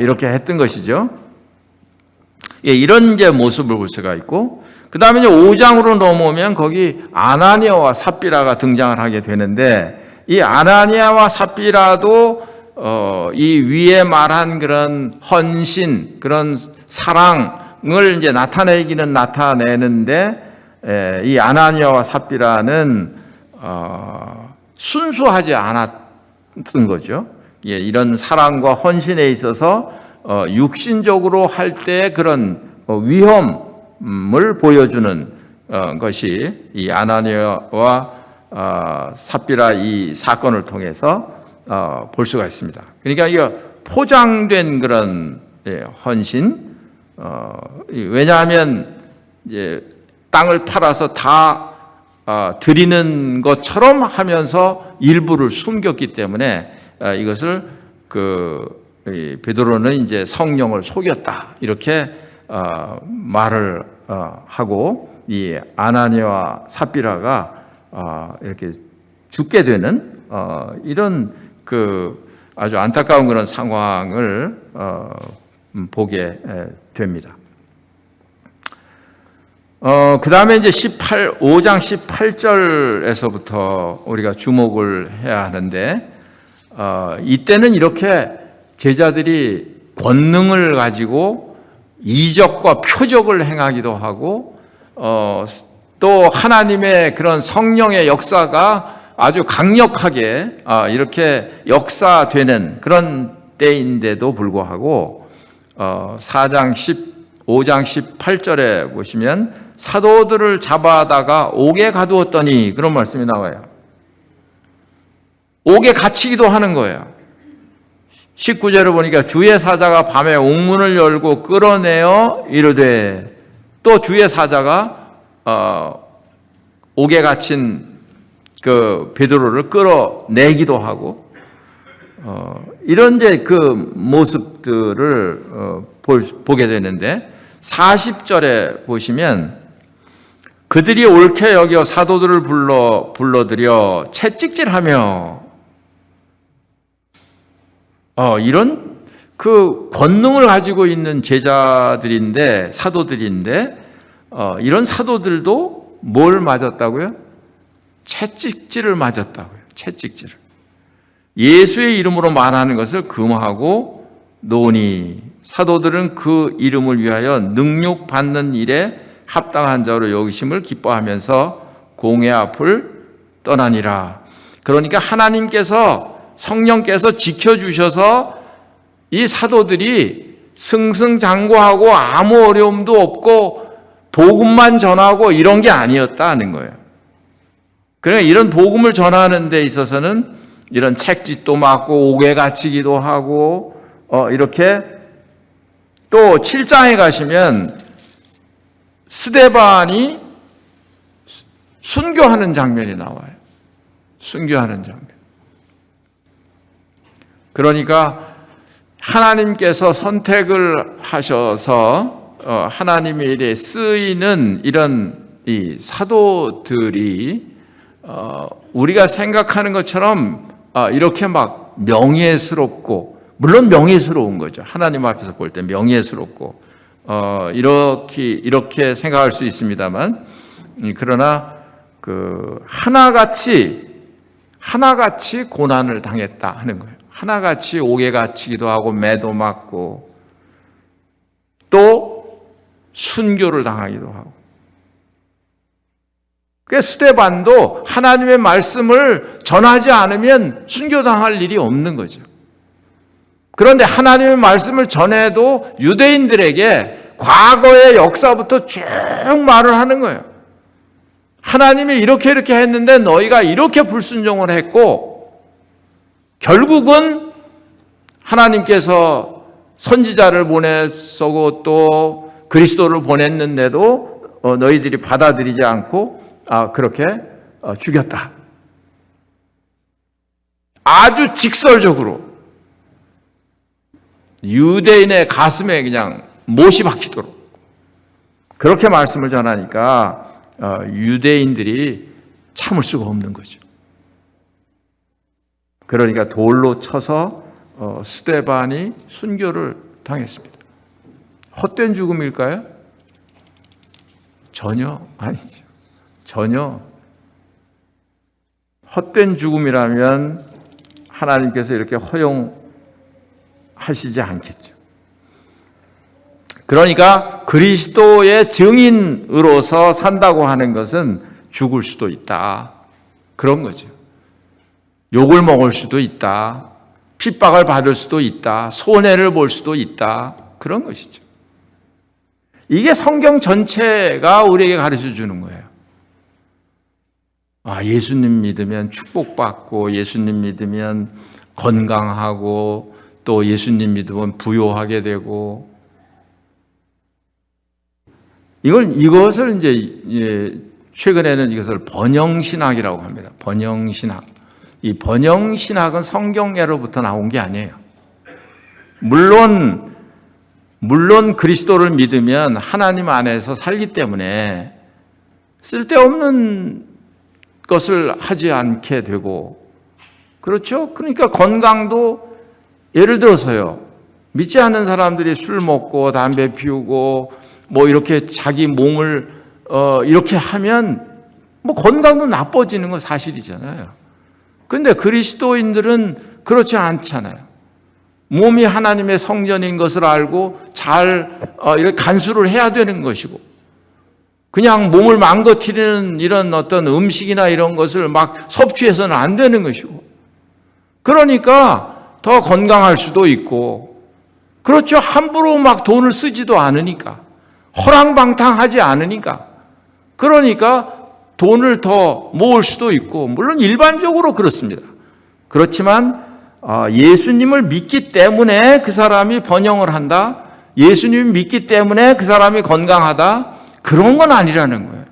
이렇게 했던 것이죠. 이런 이제 모습을 볼 수가 있고, 그 다음에 이제 5장으로 넘어오면 거기 아나니아와 삽비라가 등장을 하게 되는데, 이 아나니아와 삽비라도 이 위에 말한 그런 헌신, 그런 사랑을 이제 나타내기는 나타내는데, 이 아나니아와 삽비라는 순수하지 않았던 거죠. 이런 사랑과 헌신에 있어서 육신적으로 할 때 그런 위험을 보여주는 것이 이 아나니아와 삽비라 이 사건을 통해서 볼 수가 있습니다. 그러니까 이거 포장된 그런 헌신, 왜냐하면 이제 땅을 팔아서 다 드리는 것처럼 하면서 일부를 숨겼기 때문에 이것을 베드로는 이제 성령을 속였다, 이렇게 말을 하고 이 아나니아와 삽비라가 이렇게 죽게 되는 이런 아주 안타까운 그런 상황을 보게 됩니다. 그 다음에 이제 5장 18절에서부터 우리가 주목을 해야 하는데, 이때는 이렇게 제자들이 권능을 가지고 이적과 표적을 행하기도 하고, 또 하나님의 그런 성령의 역사가 아주 강력하게 이렇게 역사되는 그런 때인데도 불구하고 5장 18절에 보시면 사도들을 잡아다가 옥에 가두었더니, 그런 말씀이 나와요. 옥에 갇히기도 하는 거예요. 19절을 보니까 주의 사자가 밤에 옥문을 열고 끌어내어 이르되, 또 주의 사자가 옥에 갇힌 그 베드로를 끌어내기도 하고, 이런 이제 그 모습들을 보게 되는데, 40절에 보시면 그들이 옳게 여겨 사도들을 불러들여 채찍질하며, 이런 그 권능을 가지고 있는 제자들인데, 사도들인데, 이런 사도들도 뭘 맞았다고요? 채찍질을 맞았다고요. 채찍질을. 예수의 이름으로 말하는 것을 금하고 노니 사도들은 그 이름을 위하여 능욕받는 일에 합당한 자로 여기심을 기뻐하면서 공회 앞을 떠나니라. 그러니까 하나님께서, 성령께서 지켜주셔서 이 사도들이 승승장구하고 아무 어려움도 없고 복음만 전하고 이런 게 아니었다는 거예요. 그러니까 이런 복음을 전하는 데 있어서는 이런 책짓도 맞고 옥에 갇히기도 하고, 이렇게 또 7장에 가시면 스데반이 순교하는 장면이 나와요. 순교하는 장면. 그러니까 하나님께서 선택을 하셔서 하나님의 일에 쓰이는 이런 이 사도들이 우리가 생각하는 것처럼 이렇게 막 명예스럽고, 물론 명예스러운 거죠. 하나님 앞에서 볼 때 명예스럽고, 이렇게 생각할 수 있습니다만, 그러나 그 하나같이 고난을 당했다 하는 거예요. 하나같이 옥에 갇히기도 하고 매도 맞고 또 순교를 당하기도 하고. 그 스데반도 하나님의 말씀을 전하지 않으면 순교당할 일이 없는 거죠. 그런데 하나님의 말씀을 전해도 유대인들에게 과거의 역사부터 쭉 말을 하는 거예요. 하나님이 이렇게 했는데 너희가 이렇게 불순종을 했고, 결국은 하나님께서 선지자를 보냈고 또 그리스도를 보냈는데도 너희들이 받아들이지 않고 그렇게 죽였다. 아주 직설적으로 유대인의 가슴에 그냥 못이 박히도록 그렇게 말씀을 전하니까 유대인들이 참을 수가 없는 거죠. 그러니까 돌로 쳐서 스데반이 순교를 당했습니다. 헛된 죽음일까요? 전혀 아니죠. 전혀. 헛된 죽음이라면 하나님께서 이렇게 허용하시지 않겠죠. 그러니까 그리스도의 증인으로서 산다고 하는 것은 죽을 수도 있다. 그런 거죠. 욕을 먹을 수도 있다. 핍박을 받을 수도 있다. 손해를 볼 수도 있다. 그런 것이죠. 이게 성경 전체가 우리에게 가르쳐 주는 거예요. 예수님 믿으면 축복받고, 예수님 믿으면 건강하고, 또 예수님 믿으면 부요하게 되고, 이것을 이제 최근에는 이것을 번영신학이라고 합니다. 번영신학. 이 번영신학은 성경에로부터 나온 게 아니에요. 물론 그리스도를 믿으면 하나님 안에서 살기 때문에 쓸데없는 것을 하지 않게 되고, 그렇죠? 그러니까 건강도 예를 들어서요, 믿지 않는 사람들이 술 먹고 담배 피우고 뭐 이렇게 자기 몸을 이렇게 하면 뭐 건강도 나빠지는 건 사실이잖아요. 그런데 그리스도인들은 그렇지 않잖아요. 몸이 하나님의 성전인 것을 알고 잘 이렇게 간수를 해야 되는 것이고, 그냥 몸을 망가뜨리는 이런 어떤 음식이나 이런 것을 막 섭취해서는 안 되는 것이고, 그러니까 더 건강할 수도 있고, 그렇죠. 함부로 막 돈을 쓰지도 않으니까, 허랑방탕하지 않으니까, 그러니까 돈을 더 모을 수도 있고, 물론 일반적으로 그렇습니다. 그렇지만 예수님을 믿기 때문에 그 사람이 번영을 한다, 예수님을 믿기 때문에 그 사람이 건강하다, 그런 건 아니라는 거예요.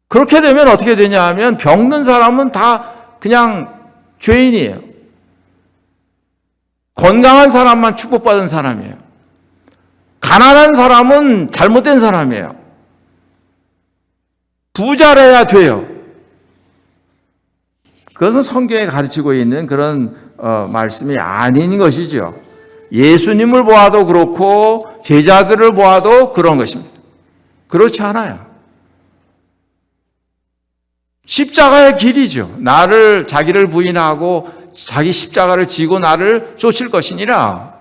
그렇게 되면 어떻게 되냐 하면 병든 사람은 다 그냥 죄인이에요. 건강한 사람만 축복받은 사람이에요. 가난한 사람은 잘못된 사람이에요. 부자래야 돼요. 그것은 성경에 가르치고 있는 그런 말씀이 아닌 것이죠. 예수님을 보아도 그렇고 제자들을 보아도 그런 것입니다. 그렇지 않아요. 십자가의 길이죠. 자기를 부인하고 자기 십자가를 지고 나를 쫓을 것이니라.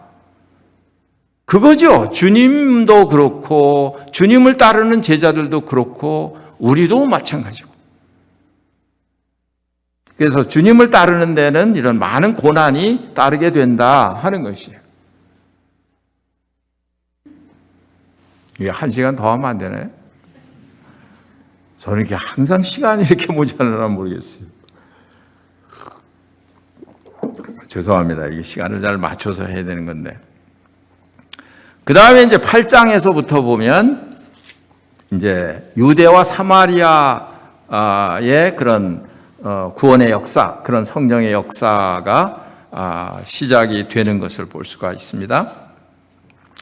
그거죠. 주님도 그렇고 주님을 따르는 제자들도 그렇고 우리도 마찬가지고. 그래서 주님을 따르는 데는 이런 많은 고난이 따르게 된다 하는 것이에요. 이게 1시간 더 하면 안 되나요? 저는 이렇게 항상 시간이 이렇게 모자라나 모르겠어요. 죄송합니다. 이게 시간을 잘 맞춰서 해야 되는 건데. 그 다음에 이제 8장에서부터 보면 이제 유대와 사마리아의 그런 구원의 역사, 그런 성령의 역사가 시작이 되는 것을 볼 수가 있습니다.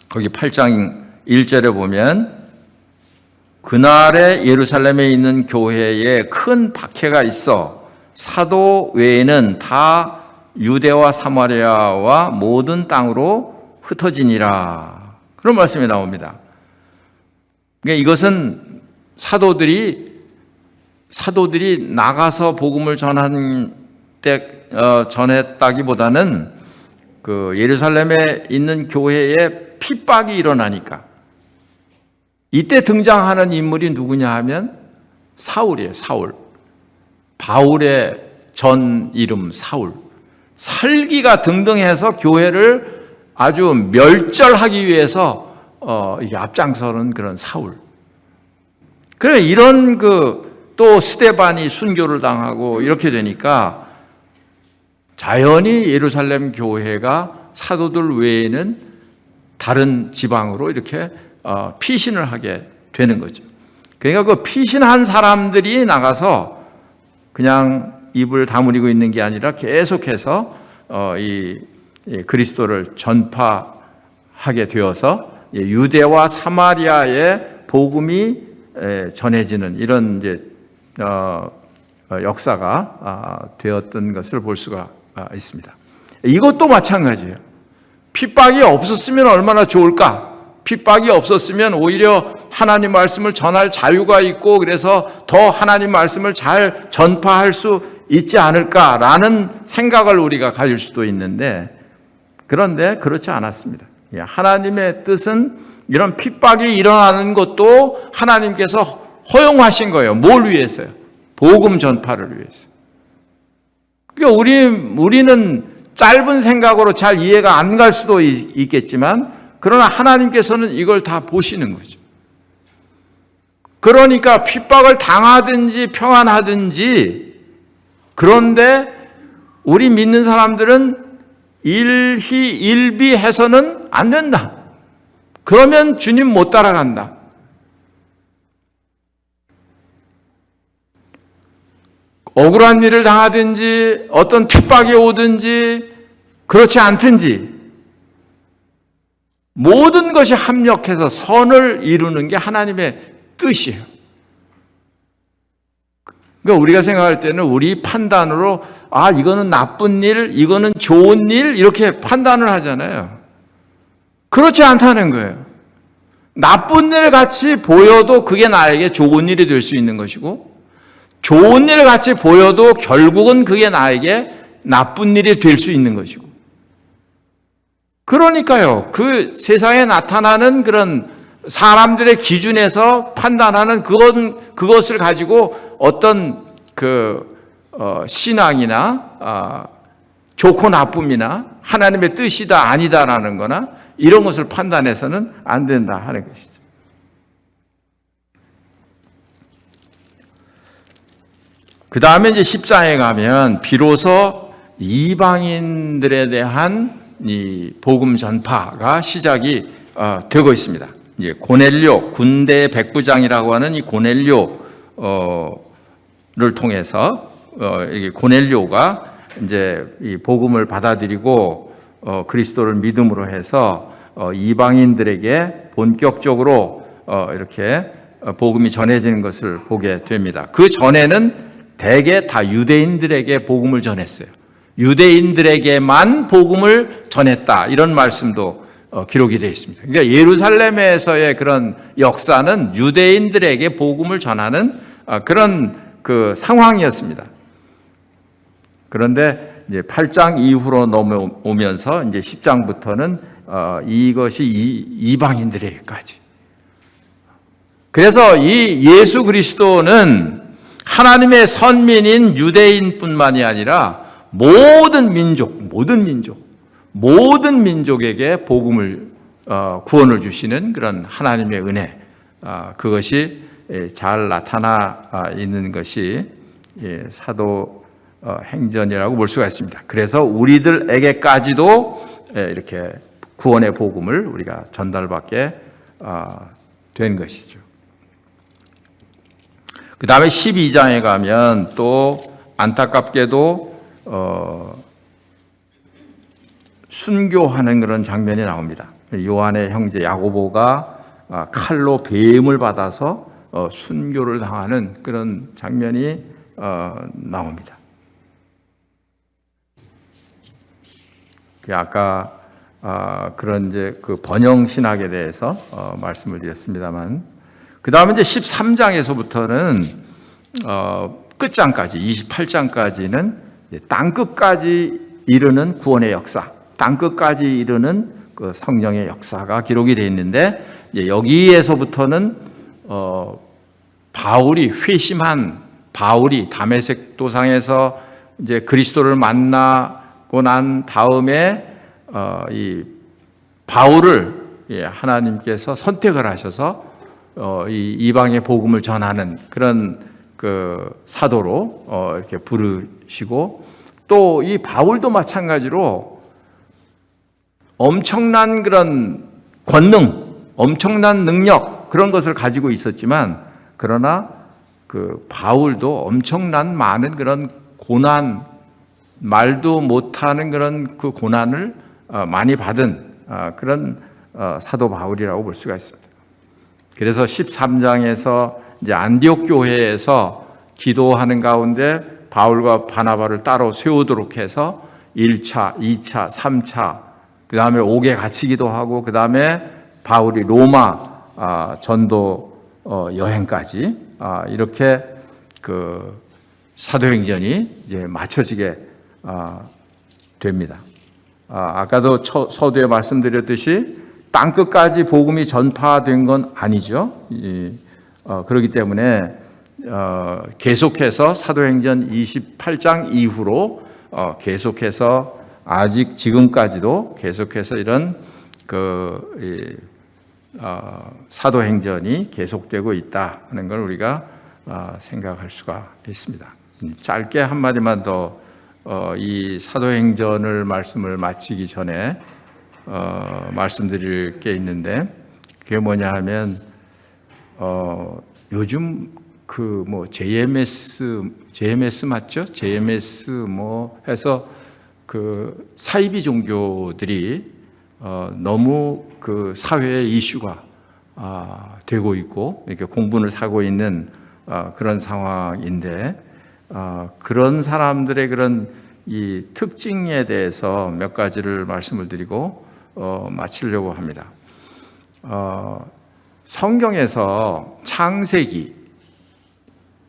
거기 8장 1절에 보면 그날에 예루살렘에 있는 교회에 큰 박해가 있어 사도 외에는 다 유대와 사마리아와 모든 땅으로 흩어지니라. 그런 말씀이 나옵니다. 그러니까 이것은 사도들이 나가서 복음을 전했다기보다는 그 예루살렘에 있는 교회에 핍박이 일어나니까 이때 등장하는 인물이 누구냐 하면 사울이에요. 사울. 바울의 전 이름 사울. 살기가 등등해서 교회를 아주 멸절하기 위해서 이게 앞장서는 그런 사울. 그래 이런 또 스데반이 순교를 당하고 이렇게 되니까 자연히 예루살렘 교회가 사도들 외에는 다른 지방으로 이렇게 피신을 하게 되는 거죠. 그러니까 그 피신한 사람들이 나가서 그냥 입을 다물고 있는 게 아니라 계속해서 이 그리스도를 전파하게 되어서 유대와 사마리아의 복음이 전해지는 이런 이제 역사가 되었던 것을 볼 수가 있습니다. 이것도 마찬가지예요. 핍박이 없었으면 얼마나 좋을까? 핍박이 없었으면 오히려 하나님 말씀을 전할 자유가 있고 그래서 더 하나님 말씀을 잘 전파할 수 있지 않을까라는 생각을 우리가 가질 수도 있는데 그런데 그렇지 않았습니다. 하나님의 뜻은 이런 핍박이 일어나는 것도 하나님께서 허용하신 거예요. 뭘 위해서요? 복음 전파를 위해서. 그러니까 우리는 짧은 생각으로 잘 이해가 안 갈 수도 있겠지만 그러나 하나님께서는 이걸 다 보시는 거죠. 그러니까 핍박을 당하든지 평안하든지 그런데 우리 믿는 사람들은 일희일비해서는 안 된다. 그러면 주님 못 따라간다. 억울한 일을 당하든지 어떤 핍박이 오든지 그렇지 않든지 모든 것이 합력해서 선을 이루는 게 하나님의 뜻이에요. 그러니까 우리가 생각할 때는 우리 판단으로 이거는 나쁜 일, 이거는 좋은 일 이렇게 판단을 하잖아요. 그렇지 않다는 거예요. 나쁜 일 같이 보여도 그게 나에게 좋은 일이 될 수 있는 것이고 좋은 일 같이 보여도 결국은 그게 나에게 나쁜 일이 될 수 있는 것이고 그러니까요. 그 세상에 나타나는 그런 사람들의 기준에서 판단하는 그것을 가지고 어떤 신앙이나 좋고 나쁨이나 하나님의 뜻이다 아니다라는 거나 이런 것을 판단해서는 안 된다 하는 것이죠. 그 다음에 이제 10장에 가면 비로소 이방인들에 대한 이 복음 전파가 시작이 되고 있습니다. 이제 고넬료 군대 백부장이라고 하는 이 고넬료를 통해서 이게 고넬료가 이제 이 복음을 받아들이고 그리스도를 믿음으로 해서 이방인들에게 본격적으로 이렇게 복음이 전해지는 것을 보게 됩니다. 그 전에는 대개 다 유대인들에게 복음을 전했어요. 유대인들에게만 복음을 전했다, 이런 말씀도 기록이 되어 있습니다. 그러니까 예루살렘에서의 그런 역사는 유대인들에게 복음을 전하는 그런 그 상황이었습니다. 그런데 이제 8장 이후로 넘어오면서 이제 10장부터는 이것이 이방인들에게까지. 그래서 이 예수 그리스도는 하나님의 선민인 유대인뿐만이 아니라 모든 민족에게 복음을 구원을 주시는 그런 하나님의 은혜, 그것이 잘 나타나 있는 것이 사도 행전이라고 볼 수가 있습니다. 그래서 우리들에게까지도 이렇게 구원의 복음을 우리가 전달받게 된 것이죠. 그 다음에 12장에 가면 또 안타깝게도 순교하는 그런 장면이 나옵니다. 요한의 형제 야고보가 칼로 배임을 받아서 순교를 당하는 그런 장면이 나옵니다. 아까 그런 이제 그 번영 신학에 대해서 말씀을 드렸습니다만, 그 다음에 이제 13장에서부터는 끝장까지 28장까지는 땅 끝까지 이르는 구원의 역사, 땅 끝까지 이르는 그 성령의 역사가 기록이 되어 있는데, 여기에서부터는 바울이 회심한 바울이 다메섹 도상에서 이제 그리스도를 만나고 난 다음에 이 바울을 하나님께서 선택을 하셔서 이 이방의 복음을 전하는 그런 그 사도로 이렇게 부르시고, 또 이 바울도 마찬가지로 엄청난 그런 권능, 엄청난 능력, 그런 것을 가지고 있었지만, 그러나 그 바울도 엄청난 많은 그런 고난, 말도 못하는 그런 그 고난을 많이 받은 그런 사도 바울이라고 볼 수가 있습니다. 그래서 13장에서 이제 안디옥 교회에서 기도하는 가운데 바울과 바나바를 따로 세우도록 해서 1차, 2차, 3차, 그 다음에 옥에 갇히기도 하고, 그 다음에 바울이 로마 전도 여행까지 이렇게 그 사도행전이 이제 맞춰지게 됩니다. 아까도 서두에 말씀드렸듯이 땅 끝까지 복음이 전파된 건 아니죠. 그렇기 때문에 계속해서 사도행전 28장 이후로 계속해서 아직 지금까지도 계속해서 이런 그 사도행전이 계속되고 있다 하는 걸 우리가 생각할 수가 있습니다. 짧게 한마디만 더 이 사도행전을 말씀을 마치기 전에 말씀드릴 게 있는데, 그게 뭐냐 하면 요즘 그 뭐 JMS 맞죠? JMS 뭐 해서 그 사이비 종교들이 너무 그 사회의 이슈가 되고 있고 이렇게 공분을 사고 있는 그런 상황인데, 그런 사람들의 그런 이 특징에 대해서 몇 가지를 말씀을 드리고 마치려고 합니다. 성경에서 창세기,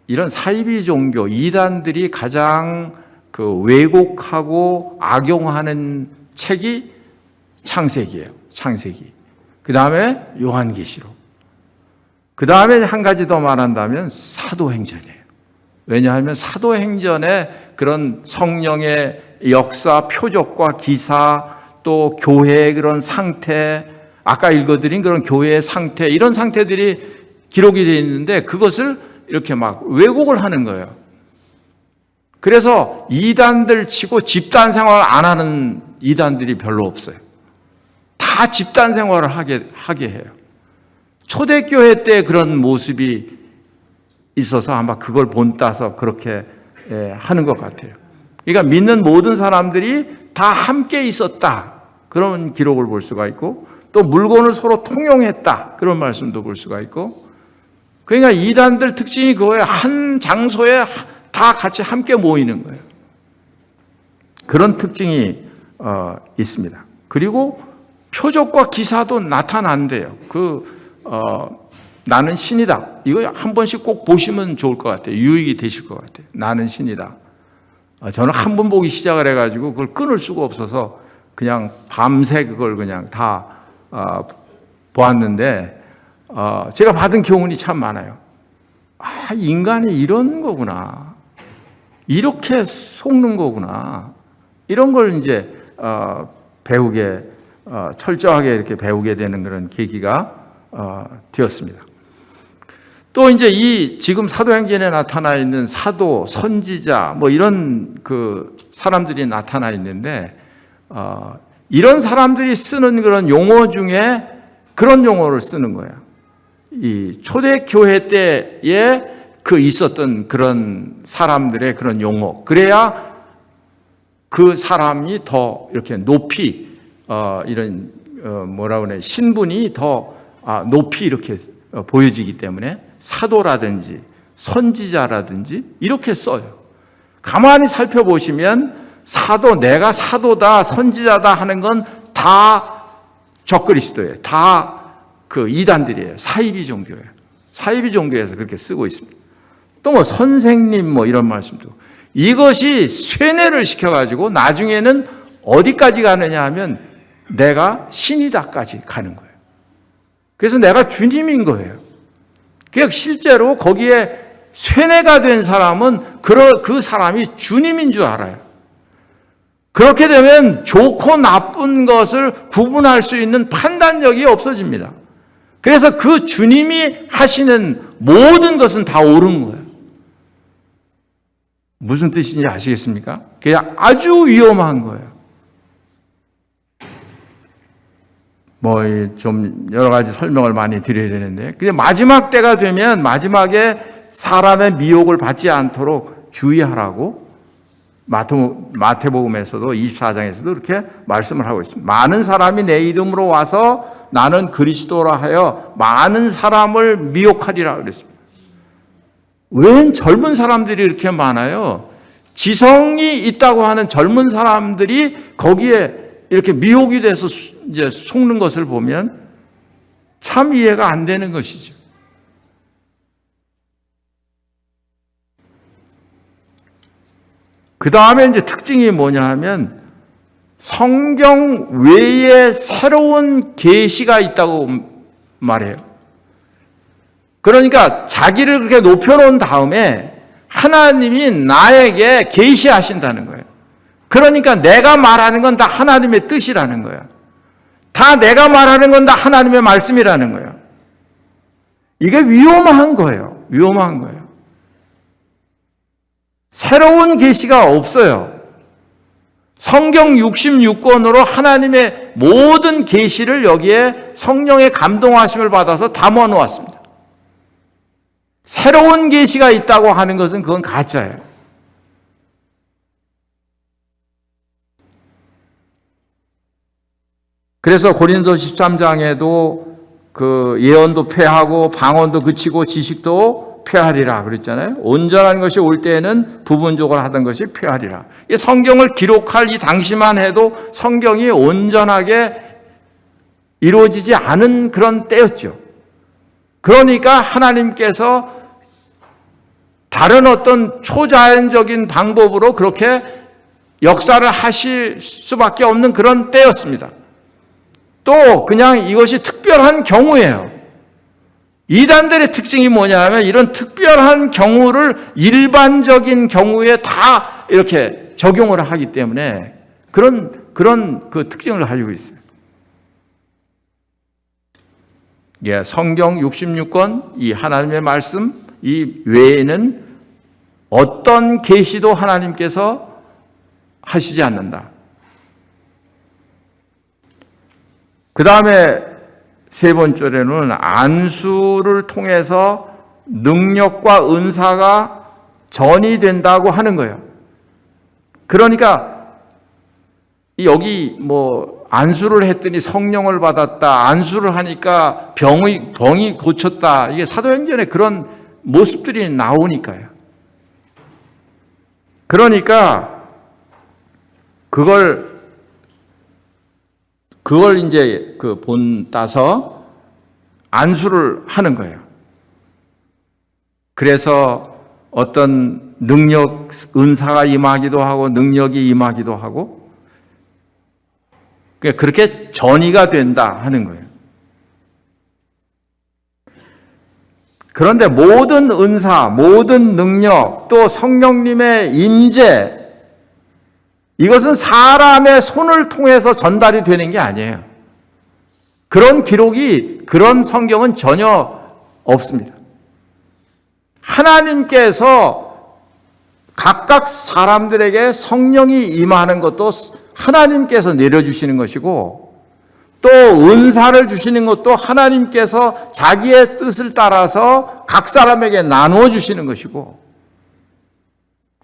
이런 사이비 종교 이단들이 가장 그 왜곡하고 악용하는 책이 창세기예요. 창세기. 그 다음에 요한계시록. 그 다음에 한 가지 더 말한다면 사도행전이에요. 왜냐하면 사도행전에 그런 성령의 역사, 표적과 기사, 또 교회의 그런 상태, 아까 읽어드린 그런 교회의 상태, 이런 상태들이 기록이 되어 있는데, 그것을 이렇게 막 왜곡을 하는 거예요. 그래서 이단들 치고 집단 생활 안 하는 이단들이 별로 없어요. 다 집단 생활을 하게 해요. 초대교회 때 그런 모습이 있어서 아마 그걸 본따서 그렇게 하는 것 같아요. 그러니까 믿는 모든 사람들이 다 함께 있었다. 그런 기록을 볼 수가 있고, 또 물건을 서로 통용했다. 그런 말씀도 볼 수가 있고, 그러니까 이단들 특징이 그거예요. 한 장소에 다 같이 함께 모이는 거예요. 그런 특징이 있습니다. 그리고 표적과 기사도 나타난대요. 나는 신이다. 이거 한 번씩 꼭 보시면 좋을 것 같아요. 유익이 되실 것 같아요. 나는 신이다. 저는 한 번 보기 시작을 해가지고 그걸 끊을 수가 없어서 그냥 밤새 그걸 그냥 다 보았는데, 제가 받은 교훈이 참 많아요. 인간이 이런 거구나. 이렇게 속는 거구나. 이런 걸 이제 배우게, 철저하게 이렇게 배우게 되는 그런 계기가 되었습니다. 또 이제 이 지금 사도행전에 나타나 있는 사도, 선지자 뭐 이런 그 사람들이 나타나 있는데, 이런 사람들이 쓰는 그런 용어 중에 그런 용어를 쓰는 거예요. 이 초대교회 때에 그 있었던 그런 사람들의 그런 용어. 그래야 그 사람이 더 이렇게 높이 이런 뭐라 그래, 신분이 더 높이 이렇게 보여지기 때문에 사도라든지 선지자라든지 이렇게 써요. 가만히 살펴보시면 사도, 내가 사도다, 선지자다 하는 건 다 적그리스도예요. 다 그 이단들이에요. 사이비 종교예요. 사이비 종교에서 그렇게 쓰고 있습니다. 또 뭐 선생님 뭐 이런 말씀도, 이것이 쇠뇌를 시켜가지고 나중에는 어디까지 가느냐 하면 내가 신이다까지 가는 거예요. 그래서 내가 주님인 거예요. 그러니까 실제로 거기에 쇠뇌가 된 사람은 그 사람이 주님인 줄 알아요. 그렇게 되면 좋고 나쁜 것을 구분할 수 있는 판단력이 없어집니다. 그래서 그 주님이 하시는 모든 것은 다 옳은 거예요. 무슨 뜻인지 아시겠습니까? 그게 아주 위험한 거예요. 뭐 좀 여러 가지 설명을 많이 드려야 되는데, 근데 마지막 때가 되면 마지막에 사람의 미혹을 받지 않도록 주의하라고 마태복음에서도 24장에서도 이렇게 말씀을 하고 있습니다. 많은 사람이 내 이름으로 와서 나는 그리스도라 하여 많은 사람을 미혹하리라 그랬습니다. 웬 젊은 사람들이 이렇게 많아요? 지성이 있다고 하는 젊은 사람들이 거기에 이렇게 미혹이 돼서 이제 속는 것을 보면 참 이해가 안 되는 것이죠. 그 다음에 이제 특징이 뭐냐 하면 성경 외에 새로운 계시가 있다고 말해요. 그러니까 자기를 그렇게 높여놓은 다음에 하나님이 나에게 계시하신다는 거예요. 그러니까 내가 말하는 건 다 하나님의 뜻이라는 거예요. 다 내가 말하는 건 다 하나님의 말씀이라는 거예요. 이게 위험한 거예요. 위험한 거예요. 새로운 계시가 없어요. 성경 66권으로 하나님의 모든 계시를 여기에 성령의 감동하심을 받아서 담아 놓았습니다. 새로운 계시가 있다고 하는 것은 그건 가짜예요. 그래서 고린도 13장에도 그 예언도 폐하고 방언도 그치고 지식도 폐하리라 그랬잖아요. 온전한 것이 올 때에는 부분적으로 하던 것이 폐하리라. 이 성경을 기록할 이 당시만 해도 성경이 온전하게 이루어지지 않은 그런 때였죠. 그러니까 하나님께서 다른 어떤 초자연적인 방법으로 그렇게 역사를 하실 수밖에 없는 그런 때였습니다. 또 그냥 이것이 특별한 경우예요. 이단들의 특징이 뭐냐 하면 이런 특별한 경우를 일반적인 경우에 다 이렇게 적용을 하기 때문에 그런 그 특징을 가지고 있어요. 예, 성경 66권, 이 하나님의 말씀, 이 외에는 어떤 계시도 하나님께서 하시지 않는다. 그 다음에 세 번째로는 안수를 통해서 능력과 은사가 전이된다고 하는 거예요. 그러니까 여기 안수를 했더니 성령을 받았다, 안수를 하니까 병이 고쳤다, 이게 사도행전에 그런 모습들이 나오니까요. 그러니까 그걸 이제 본 따서 안수를 하는 거예요. 그래서 어떤 능력, 은사가 임하기도 하고 능력이 임하기도 하고 그렇게 전이가 된다 하는 거예요. 그런데 모든 은사, 모든 능력, 또 성령님의 임재, 이것은 사람의 손을 통해서 전달이 되는 게 아니에요. 그런 기록이, 그런 성경은 전혀 없습니다. 하나님께서 각각 사람들에게 성령이 임하는 것도 하나님께서 내려주시는 것이고, 또 은사를 주시는 것도 하나님께서 자기의 뜻을 따라서 각 사람에게 나누어 주시는 것이고,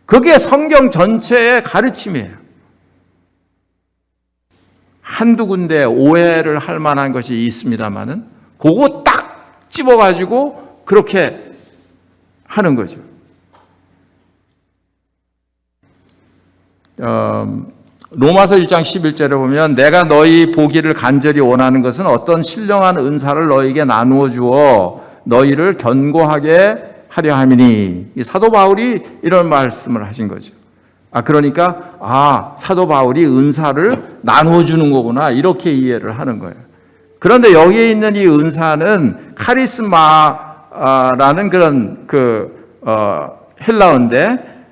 그게 성경 전체의 가르침이에요. 한두 군데 오해를 할 만한 것이 있습니다만은 그거 딱 집어가지고 그렇게 하는 거죠. 로마서 1장 11절에 보면 내가 너희 보기를 간절히 원하는 것은 어떤 신령한 은사를 너희에게 나누어 주어 너희를 견고하게 하려 함이니, 사도 바울이 이런 말씀을 하신 거죠. 그러니까 사도 바울이 은사를 나누어 주는 거구나, 이렇게 이해를 하는 거예요. 그런데 여기에 있는 이 은사는 카리스마라는 그런 헬라어인데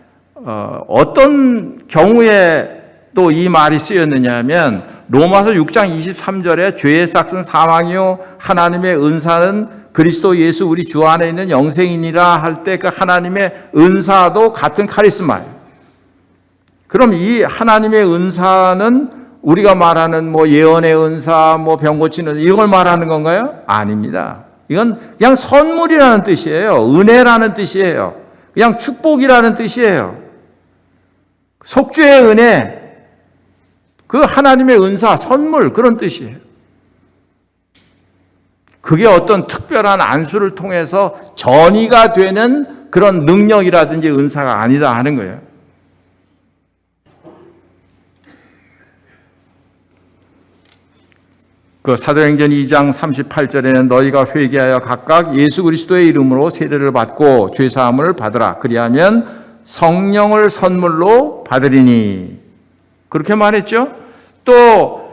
어떤 경우에 또 이 말이 쓰였느냐 하면 로마서 6장 23절에 죄의 싹은 사망이요 하나님의 은사는 그리스도 예수 우리 주 안에 있는 영생이니라 할 때 그 하나님의 은사도 같은 카리스마예요. 그럼 이 하나님의 은사는 우리가 말하는 예언의 은사, 병 고치는 은사, 이런 걸 말하는 건가요? 아닙니다. 이건 그냥 선물이라는 뜻이에요. 은혜라는 뜻이에요. 그냥 축복이라는 뜻이에요. 속죄의 은혜, 그 하나님의 은사, 선물, 그런 뜻이에요. 그게 어떤 특별한 안수를 통해서 전이가 되는 그런 능력이라든지 은사가 아니다 하는 거예요. 사도행전 2장 38절에는 너희가 회개하여 각각 예수 그리스도의 이름으로 세례를 받고 죄사함을 받으라. 그리하면 성령을 선물로 받으리니. 그렇게 말했죠. 또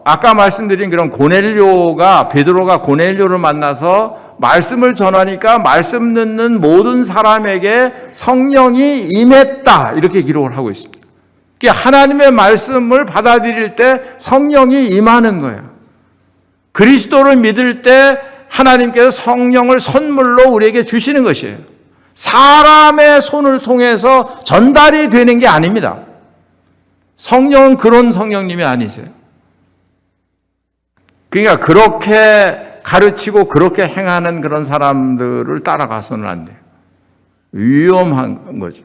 아까 말씀드린 그런 베드로가 고넬료를 만나서 말씀을 전하니까 말씀 듣는 모든 사람에게 성령이 임했다, 이렇게 기록을 하고 있습니다. 그러니까 하나님의 말씀을 받아들일 때 성령이 임하는 거예요. 그리스도를 믿을 때 하나님께서 성령을 선물로 우리에게 주시는 것이에요. 사람의 손을 통해서 전달이 되는 게 아닙니다. 성령은 그런 성령님이 아니세요. 그러니까 그렇게 가르치고 그렇게 행하는 그런 사람들을 따라가서는 안 돼요. 위험한 거죠.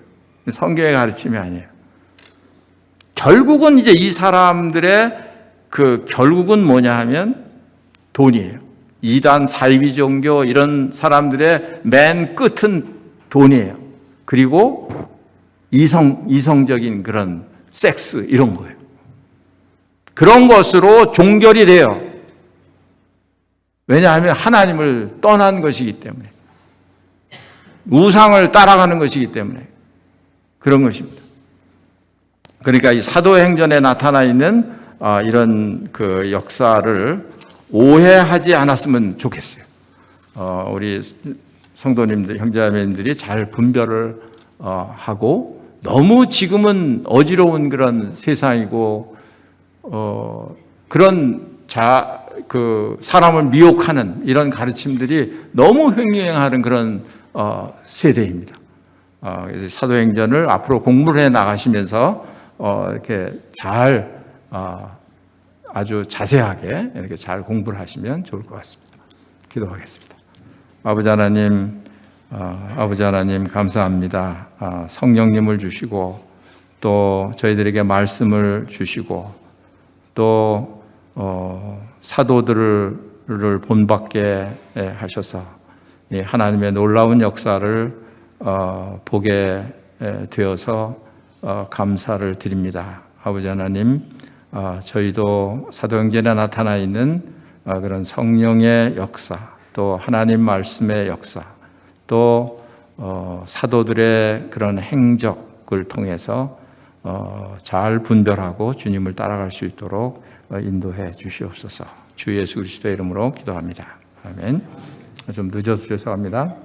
성경의 가르침이 아니에요. 결국은 이제 이 사람들의 결국은 뭐냐 하면 돈이에요. 이단, 사이비 종교, 이런 사람들의 맨 끝은 돈이에요. 그리고 이성적인 그런 섹스, 이런 거예요. 그런 것으로 종결이 돼요. 왜냐하면 하나님을 떠난 것이기 때문에, 우상을 따라가는 것이기 때문에 그런 것입니다. 그러니까 이 사도행전에 나타나 있는 이런 역사를 오해하지 않았으면 좋겠어요. 우리 성도님들, 형제자매님들이 잘 분별을 하고, 너무 지금은 어지러운 그런 세상이고 그런 사람을 미혹하는 이런 가르침들이 너무 횡행하는 그런 세대입니다. 그래서 사도행전을 앞으로 공부를 해 나가시면서 이렇게 잘 아주 자세하게 이렇게 잘 공부를 하시면 좋을 것 같습니다. 기도하겠습니다. 아버지 하나님 감사합니다. 성령님을 주시고 또 저희들에게 말씀을 주시고 또 사도들을 본받게 하셔서 하나님의 놀라운 역사를 보게 되어서 감사를 드립니다. 아버지 하나님, 저희도 사도행전에 나타나 있는 그런 성령의 역사, 또 하나님 말씀의 역사, 또 사도들의 그런 행적을 통해서 잘 분별하고 주님을 따라갈 수 있도록 인도해 주시옵소서. 주 예수 그리스도의 이름으로 기도합니다. 아멘. 좀 늦어서 죄송합니다.